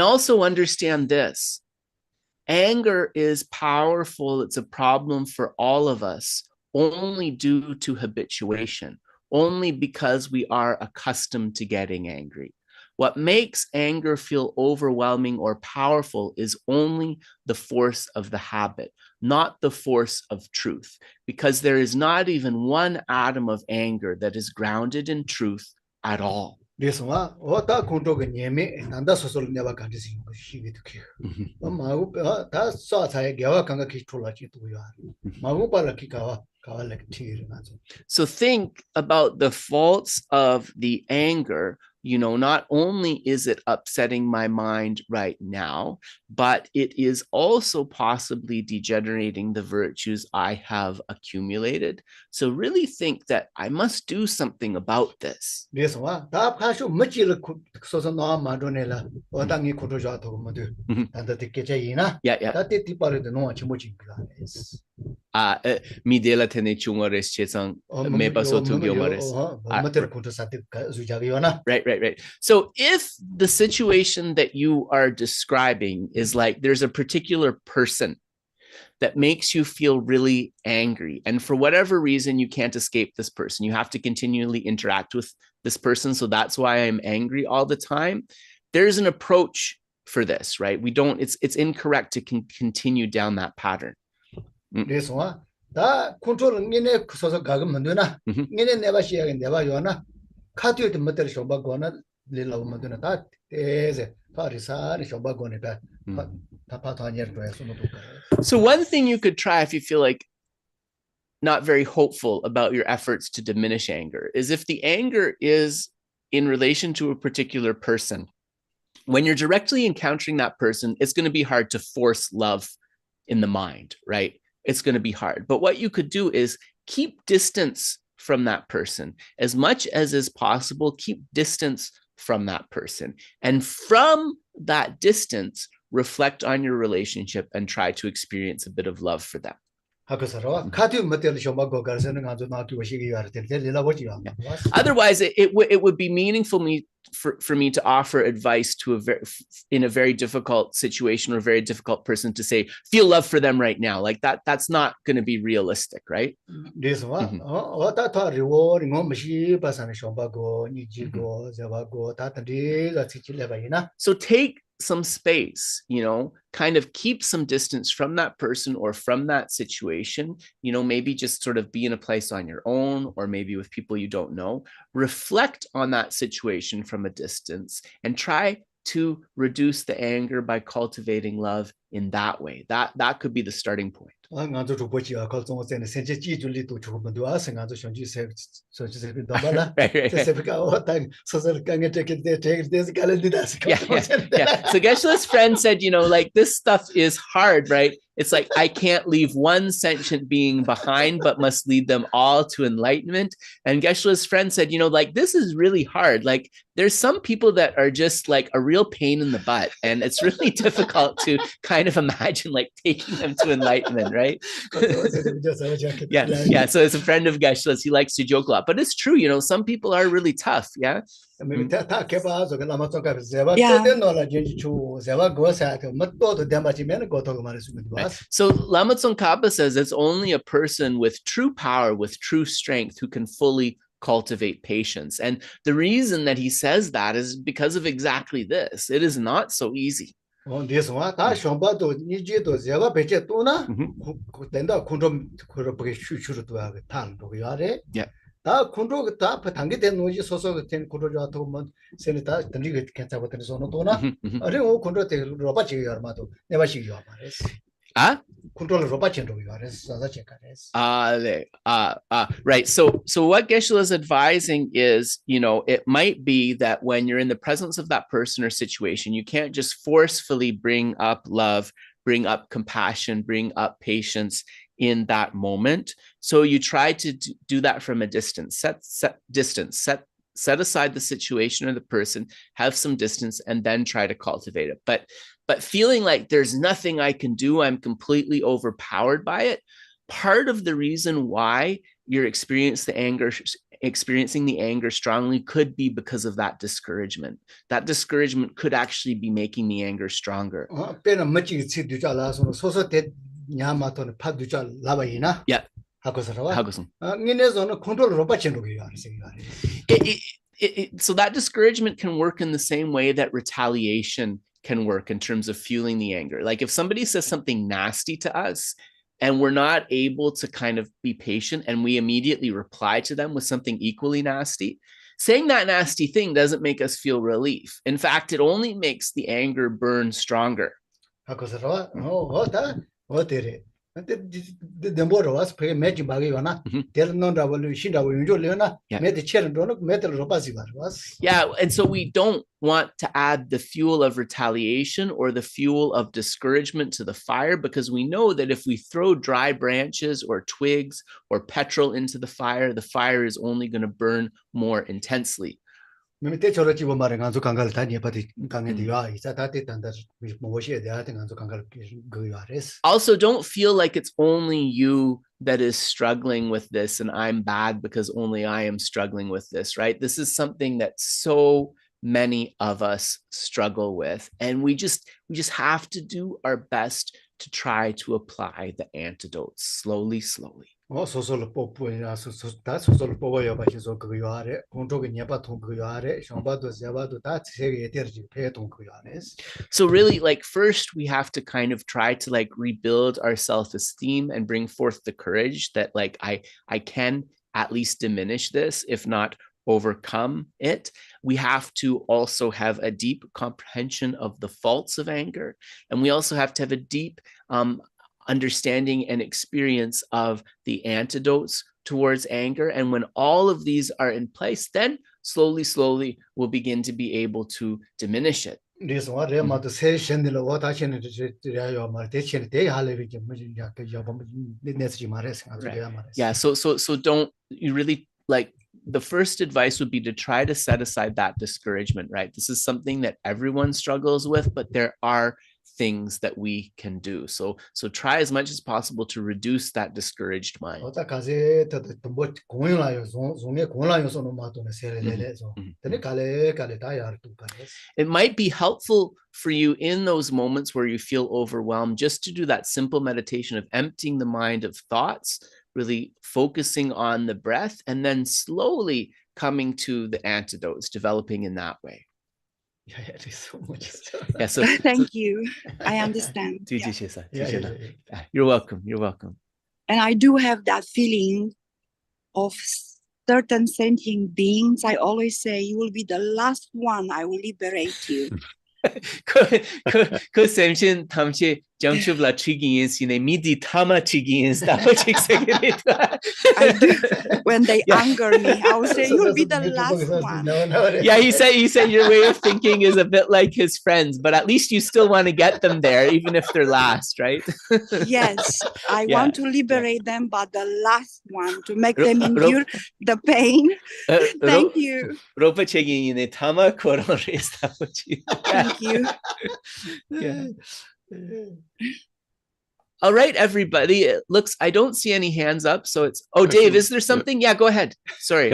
also understand this. Anger is powerful. It's a problem for all of us only due to habituation, only because we are accustomed to getting angry. What makes anger feel overwhelming or powerful is only the force of the habit, not the force of truth, because there is not even one atom of anger that is grounded in truth at all. So think about the faults of the anger. You know, not only is it upsetting my mind right now, but it is also possibly degenerating the virtues I have accumulated. So really think that I must do something about this. Mi dela tene chungores chesang me paso tu gyomares. Right. So if the situation that you are describing is like there's a particular person that makes you feel really angry, and for whatever reason you can't escape this person, you have to continually interact with this person, so that's why I'm angry all the time. There's an approach for this, right? It's incorrect to continue down that pattern. Control so gagam manduna never share never yona cut you the material shomba gona little manduna that is a parisa shomba gona. So one thing you could try if you feel like not very hopeful about your efforts to diminish anger is if the anger is in relation to a particular person, when you're directly encountering that person, it's going to be hard to force love in the mind, right? it's going to be hard. But what you could do is keep distance from that person. As much as is possible, keep distance from that person. And from that distance, reflect on your relationship and try to experience a bit of love for them. Otherwise, it would be meaningful for me to offer advice to in a very difficult situation or a very difficult person to say, feel love for them right now. Like that's not going to be realistic, right? So take some space, kind of keep some distance from that person or from that situation, maybe just sort of be in a place on your own or maybe with people you don't know. Reflect on that situation from a distance and try to reduce the anger by cultivating love in that way. That could be the starting point. So Geshe's friend said, like this stuff is hard, right? It's like, I can't leave one sentient being behind, but must lead them all to enlightenment. And Geshe's friend said, like, this is really hard. Like, there's some people that are just like a real pain in the butt. And it's really difficult to kind of imagine like taking them to enlightenment, right? Yeah. So as a friend of Geshe's, he likes to joke a lot. But it's true, some people are really tough, yeah? So Lama Tsongkhapa says it's only a person with true power, with true strength, who can fully cultivate patience. And the reason that he says that is because of exactly this. It is not so easy. Yeah. Right. So what Geshe is advising is, it might be that when you're in the presence of that person or situation, you can't just forcefully bring up love, bring up compassion, bring up patience in that moment. So you try to do that from a distance, set aside the situation or the person, have some distance, and then try to cultivate it. But feeling like there's nothing I can do, I'm completely overpowered by it. Part of the reason why you're experiencing the anger strongly could be because of that discouragement. That discouragement could actually be making the anger stronger. Yeah. So that discouragement can work in the same way that retaliation can work in terms of fueling the anger. Like if somebody says something nasty to us and we're not able to kind of be patient and we immediately reply to them with something equally nasty, saying that nasty thing doesn't make us feel relief. In fact, it only makes the anger burn stronger. Yeah. And so we don't want to add the fuel of retaliation or the fuel of discouragement to the fire, because we know that if we throw dry branches or twigs or petrol into the fire is only going to burn more intensely. Also, don't feel like it's only you that is struggling with this and I'm bad because only I am struggling with this, right? This is something that so many of us struggle with, and we just have to do our best to try to apply the antidotes slowly. So really, like, first we have to kind of try to like rebuild our self-esteem and bring forth the courage that like I can at least diminish this, if not overcome it. We have to also have a deep comprehension of the faults of anger, and we also have to have a deep understanding and experience of the antidotes towards anger. And when all of these are in place, then slowly we'll begin to be able to diminish it. This one, Rema to say, Shendila, what I can do, they hallelujah, yeah. So don't you really like the first advice would be to try to set aside that discouragement, right? This is something that everyone struggles with, but there are things that we can do. So try as much as possible to reduce that discouraged mind. It might be helpful for you in those moments where you feel overwhelmed just to do that simple meditation of emptying the mind of thoughts, really focusing on the breath, and then slowly coming to the antidotes, developing in that way. Yeah, so thank you. I understand. You're welcome. You're welcome. And I do have that feeling of certain sentient beings. I always say, you will be the last one. I will liberate you. Jamchubla Chigins in a midi Tama Chigins. I do. When they anger me, I will say, you'll be the last one. Yeah, he said your way of thinking is a bit like his friends, but at least you still want to get them there, even if they're last, right? Yes, I want to liberate them, but the last one, to make them endure the pain. Thank you. Thank you. Yeah. All right, everybody. It looks, I don't see any hands up, so it's, Dave, is there something? Yeah, go ahead. Sorry.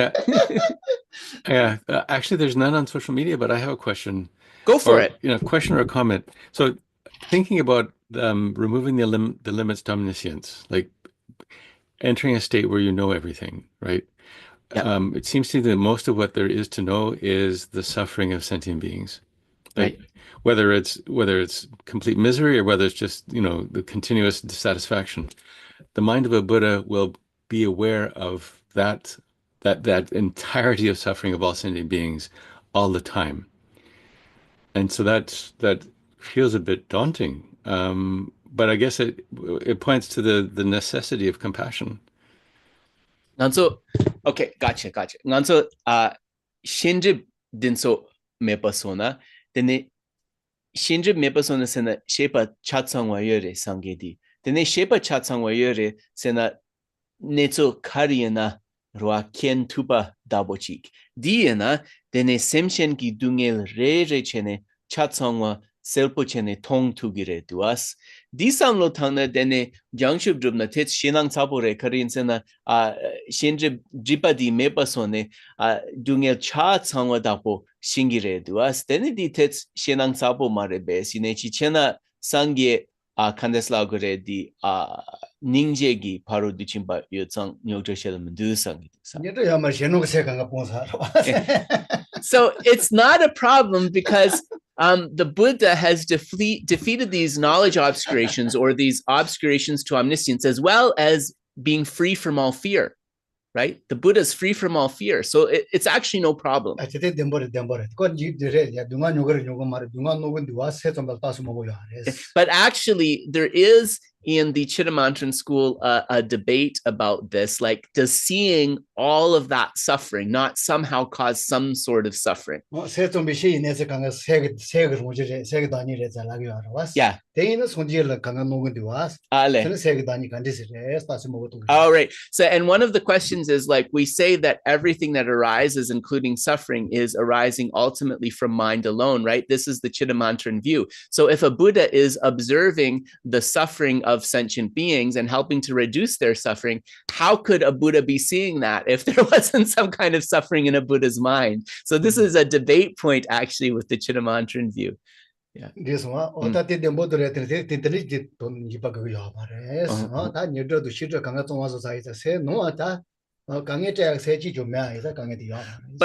Yeah. Actually, there's none on social media, but I have a question. Go for it. Question or a comment. So thinking about removing the limits to omniscience, like entering a state where you know everything, right? Yep. It seems to me that most of what there is to know is the suffering of sentient beings. Like, right. Whether it's complete misery or whether it's just, the continuous dissatisfaction, the mind of a Buddha will be aware of that entirety of suffering of all sentient beings all the time. And so that feels a bit daunting. But I guess it points to the necessity of compassion. Nganso, okay, gotcha. Nganso, shinjib dinso mepasona, then shinjib mepasona sena shepa chatsangwa yore sangedi. Then shepa chatsangwa yore sena netso kariana roa ken tupa dabochik. Diana, then semshen ki dungel re chene chatsangwa selpo chene tong tugire duas. Disam lo tangna dene jangshub drubna tets shinang sapore karin sena shinjib jipadi mepasone dungel cha tsangwa dapo shingire duas. Dene di tets shinang sapo marebe sine chichena sangye kandesla gore di ningjegi paro dichimba yotsang nyogjoshel mendusang. So it's not a problem because the Buddha has defeated these knowledge obscurations or these obscurations to omniscience, as well as being free from all fear, right? The Buddha is free from all fear. So it's actually no problem. But actually, there is in the Chittamantran school a debate about this, like, does seeing all of that suffering not somehow cause some sort of suffering? Yeah. All right. So, and one of the questions is, like, we say that everything that arises, including suffering, is arising ultimately from mind alone, right? This is the Chittamantran view. So if a Buddha is observing the suffering of sentient beings and helping to reduce their suffering, how could a Buddha be seeing that if there wasn't some kind of suffering in a Buddha's mind? So this is a debate point actually with the Chittamantran view. Yeah. But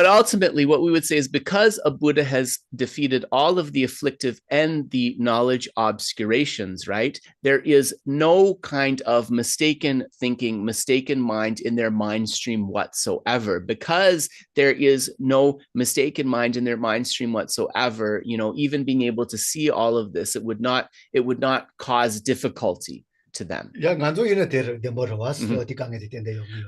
ultimately, what we would say is, because a Buddha has defeated all of the afflictive and the knowledge obscurations, right? There is no kind of mistaken thinking, mistaken mind in their mind stream whatsoever. Because there is no mistaken mind in their mind stream whatsoever, even being able to see all of this, it would not cause difficulty. to them.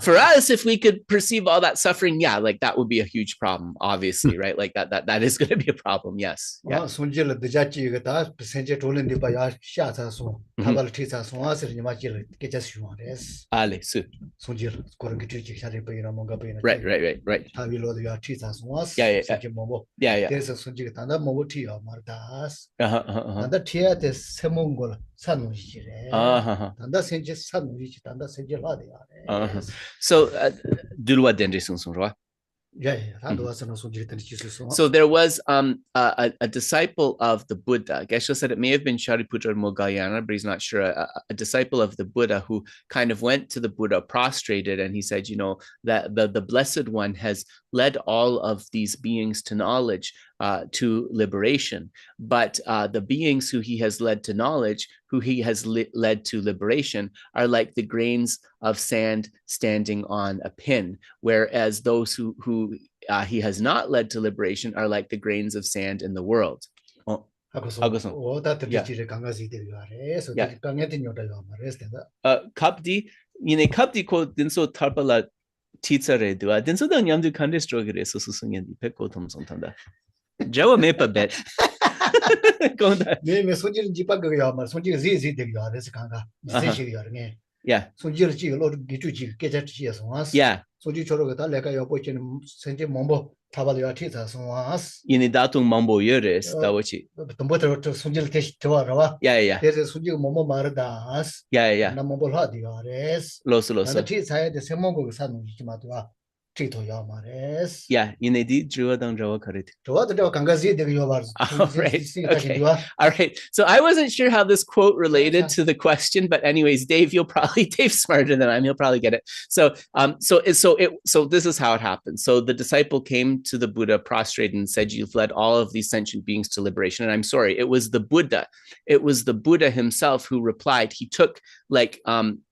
For us, if we could perceive all that suffering, yeah, like that would be a huge problem, obviously, right? Like that is going to be a problem, yes. Yeah. Right. So Dulwa Dendri Sungsungwa. So there was a disciple of the Buddha. Geshe said it may have been Shariputra Moggallana, but he's not sure. A disciple of the Buddha who kind of went to the Buddha prostrated, and he said, you know, that the Blessed One has led all of these beings to knowledge, to liberation. But the beings who he has led to knowledge, who he has led to liberation, are like the grains of sand standing on a pin, whereas those who he has not led to liberation are like the grains of sand in the world. Kapdi, yine kapdi ko dinso tarpala titsare dua dinso dang yamdu kande strogere so susungen pekko thomsong tanda. Jawa mepa bet. Me sonjil jipa ga ya mar sonjil zi de ya res kanga. Zi ya nge. Yeah. Sonjil ji lo gitu ji ke ja ji so was. Yeah. Sonjil choro ga ta le ka yo po chen senje mombo tabal ya ti sa so was. Yine datung mambo yores dawochi. Tombo to sonjil te chwa rawa. Yeah. There sonjil mombo mar das. Yeah. Na mombo ha di ya res. Loso. Na ti sa de semongo ga sa no ji ma to. Yeah, you need Jawa dang Jawa karit. All right. Okay. All right. So I wasn't sure how this quote related to the question, but anyways, Dave's smarter than I am. He'll probably get it. So this is how it happened. So the disciple came to the Buddha prostrated and said, "You've led all of these sentient beings to liberation." And I'm sorry, it was the Buddha. It was the Buddha himself who replied. He took like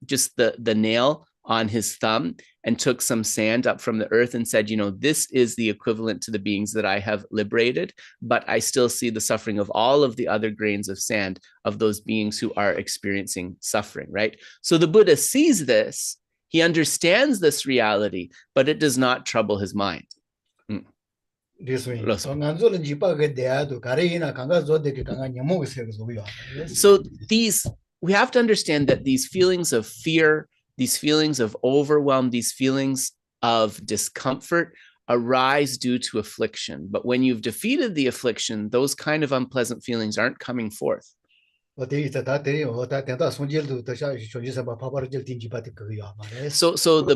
just the nail on his thumb and took some sand up from the earth and said, you know, this is the equivalent to the beings that I have liberated, but I still see the suffering of all of the other grains of sand of those beings who are experiencing suffering, right? So the Buddha sees this, he understands this reality, but it does not trouble his mind. So we have to understand that these feelings of fear, these feelings of overwhelm, these feelings of discomfort arise due to affliction. But when you've defeated the affliction, those kind of unpleasant feelings aren't coming forth. So the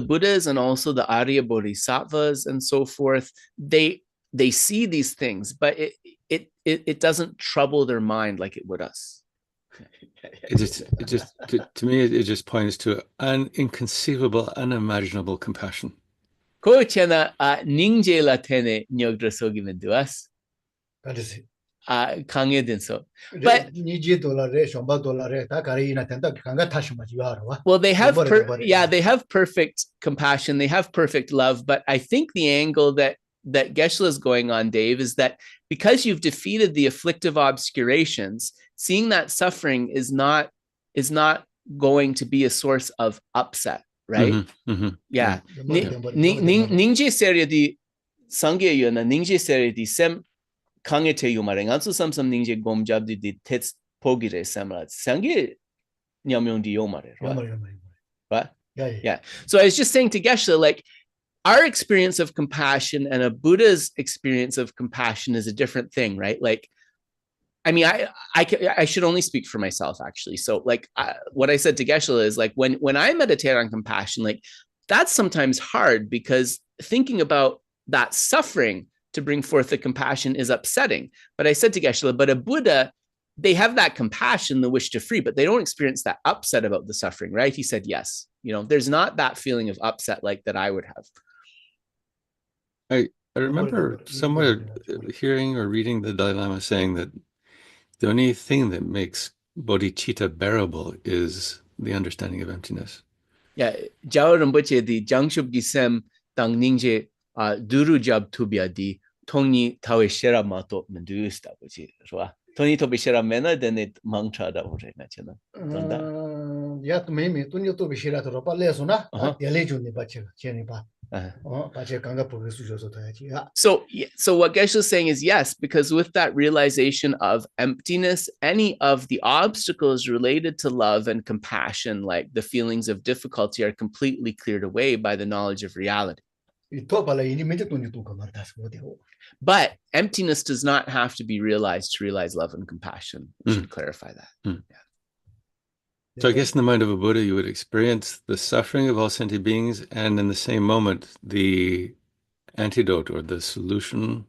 Buddhas and also the Arya Bodhisattvas and so forth, they see these things, but it doesn't trouble their mind like it would us. To me, it just points to an inconceivable, unimaginable compassion. But well, they have perfect compassion, they have perfect love, but I think the angle that Geshe is going on, Dave, is that because you've defeated the afflictive obscurations, seeing that suffering is not going to be a source of upset, right? Yeah. Ningje seria di sangye yona ningje seria di sem kangete yumare ngansu samsam ningje gomjab di tets pogire samra sangye nyamyon di yomare, right? Yeah. So I was just saying to Geshe, like, our experience of compassion and a Buddha's experience of compassion is a different thing, right? Like, I mean, I should only speak for myself, actually. So like what I said to Geshe is like, when I meditate on compassion, like that's sometimes hard because thinking about that suffering to bring forth the compassion is upsetting. But I said to Geshe, but a Buddha, they have that compassion, the wish to free, but they don't experience that upset about the suffering, right? He said, yes. You know, there's not that feeling of upset like that I would have. I remember somewhere hearing or reading the Dalai Lama saying that the only thing that makes bodhicitta bearable is the understanding of emptiness. Yeah, Jao Rinpoche di Jangshub Gisem Tang Ningje Duru Jab Tubia di Tongni Tawe Shera Mato Mendusta, which is Tony Tobi Shera Mena, then it Mangcha da Ure Nachana. ya tu me tu ni tu bi shira to pa le so na ya le ju ni ba che ni ba. So what Geshe is saying is yes, because with that realization of emptiness, any of the obstacles related to love and compassion, like the feelings of difficulty, are completely cleared away by the knowledge of reality. But emptiness does not have to be realized to realize love and compassion. We should clarify that. Yeah. So I guess in the mind of a Buddha, you would experience the suffering of all sentient beings, and in the same moment, the antidote or the solution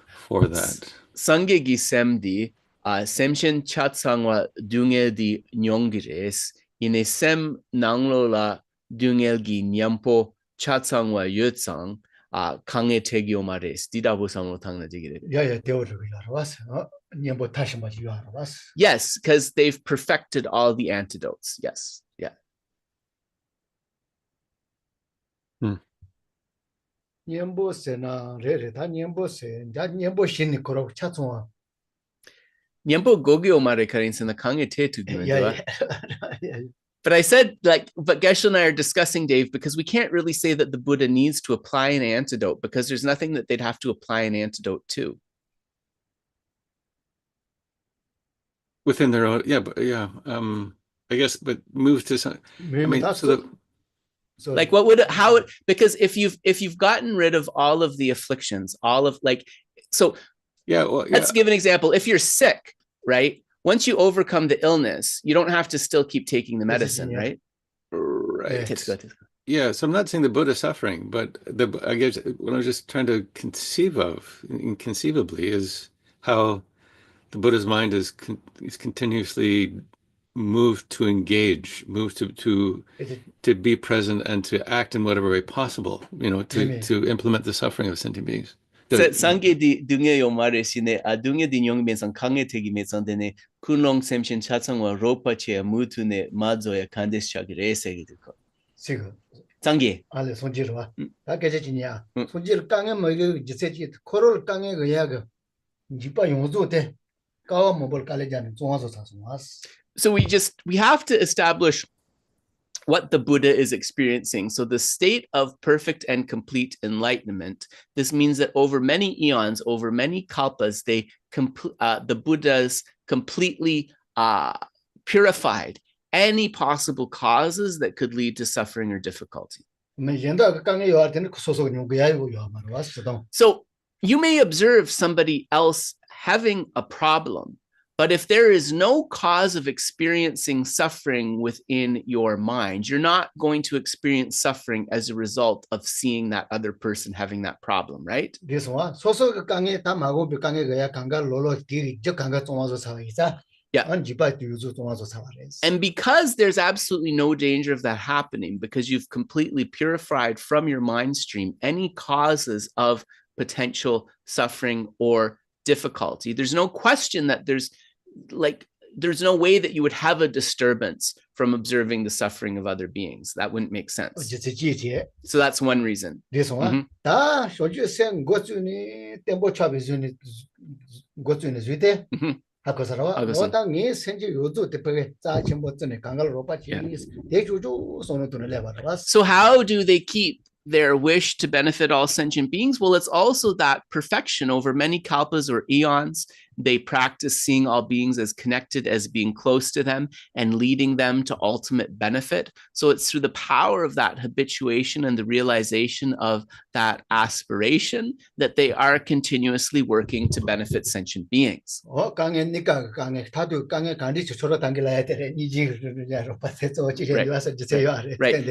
for that. Sangye gi semdi, semshen chatsangwa dunge di nyongires, ine sem nanglo la dungel gi nyampo chatsangwa yutsang, kange tegyo mares, didabu samlo tangna jigire. Yes, because they've perfected all the antidotes. Yes. Yeah. Nyambo se na re ta nyambo se ja nyambo shin ni koro cha tswa. Nyambo gogyo mare karin sen kange te tu. But I said, but Geshe and I are discussing, Dave, because we can't really say that the Buddha needs to apply an antidote, because there's nothing that they'd have to apply an antidote to. Within their own, I guess, but move to some. Because if you've gotten rid of all of the afflictions, let's give an example. If you're sick, right? Once you overcome the illness, you don't have to still keep taking the medicine, right? Right. Yeah. So I'm not saying the Buddha is suffering, but I guess what I was just trying to conceive of, inconceivably, is how the Buddha's mind is continuously moved to engage, moved to be present and to act in whatever way possible, to implement the suffering of sentient beings. Sangye di dunge yo mare sine dunge di nyong ben sang kange tegi me sang dene kunlong semshin chatsangwa ropa che mutu ne mazo ya kandes chagire segi ko. Sigo. Sangye. Ale sonjil wa. Ta geje jinya. Sonjil kange mo ge jise ji korol kange ge ya ge. Jipa yongzo te. Kawa mobile kale jan zongso sa songas. So we have to establish what the Buddha is experiencing. So the state of perfect and complete enlightenment, this means that over many eons, over many kalpas, the Buddhas completely purified any possible causes that could lead to suffering or difficulty. So you may observe somebody else having a problem, but if there is no cause of experiencing suffering within your mind, you're not going to experience suffering as a result of seeing that other person having that problem, right? Yeah. And because there's absolutely no danger of that happening, because you've completely purified from your mind stream any causes of potential suffering or difficulty, there's no question that there's no way that you would have a disturbance from observing the suffering of other beings. That wouldn't make sense. So that's one reason. So how do they keep their wish to benefit all sentient beings? Well, it's also that perfection over many kalpas or eons. They practice seeing all beings as connected, as being close to them, and leading them to ultimate benefit. So it's through the power of that habituation and the realization of that aspiration that they are continuously working to benefit sentient beings. Right.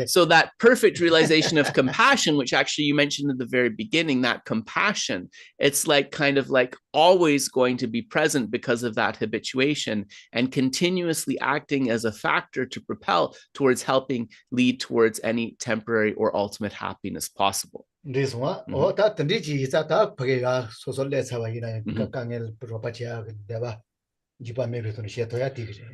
So that perfect realization of compassion, which actually you mentioned at the very beginning, that compassion, it's kind of always going to be present because of that habituation and continuously acting as a factor to propel towards helping lead towards any temporary or ultimate happiness possible.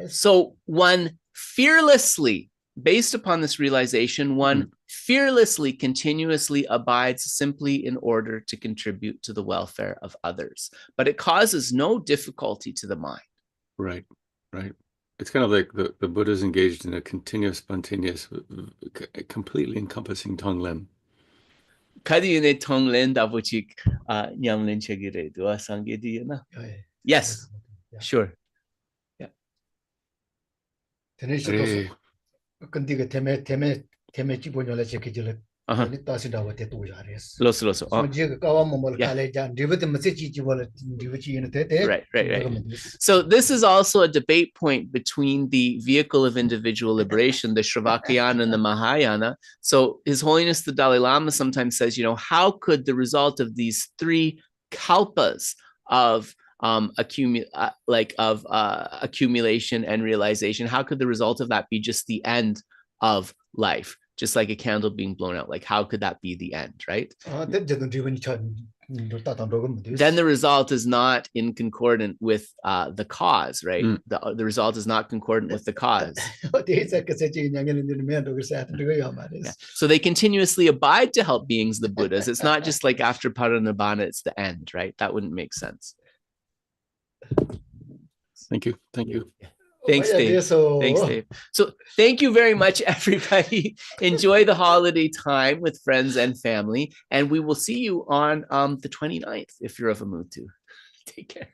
So one fearlessly, based upon this realization, one fearlessly, continuously abides simply in order to contribute to the welfare of others. But it causes no difficulty to the mind. Right, right. it's kind of like the Buddha's engaged in a continuous, spontaneous, completely encompassing Tonglen. Kadiyune Tonglen Dabuchik Nyamlen Chegire Dua Sangediyana. Yes, sure. Yeah. Loso. Right. So this is also a debate point between the vehicle of individual liberation, the Sravakayana and the Mahayana. So His Holiness the Dalai Lama sometimes says, how could the result of these 3 kalpas of accumulation and realization, how could the result of that be just the end of life? Just like a candle being blown out, like how could that be the end, right? Then the result is not in concordant with the cause, right? The result is not concordant with the cause. Yeah. So they continuously abide to help beings, the Buddhas. It's not just like after Parinibbana, it's the end, right? That wouldn't make sense. Thank you. Thanks, Dave. So thank you very much, everybody. Enjoy the holiday time with friends and family. And we will see you on the 29th, if you're of a mood to. Take care.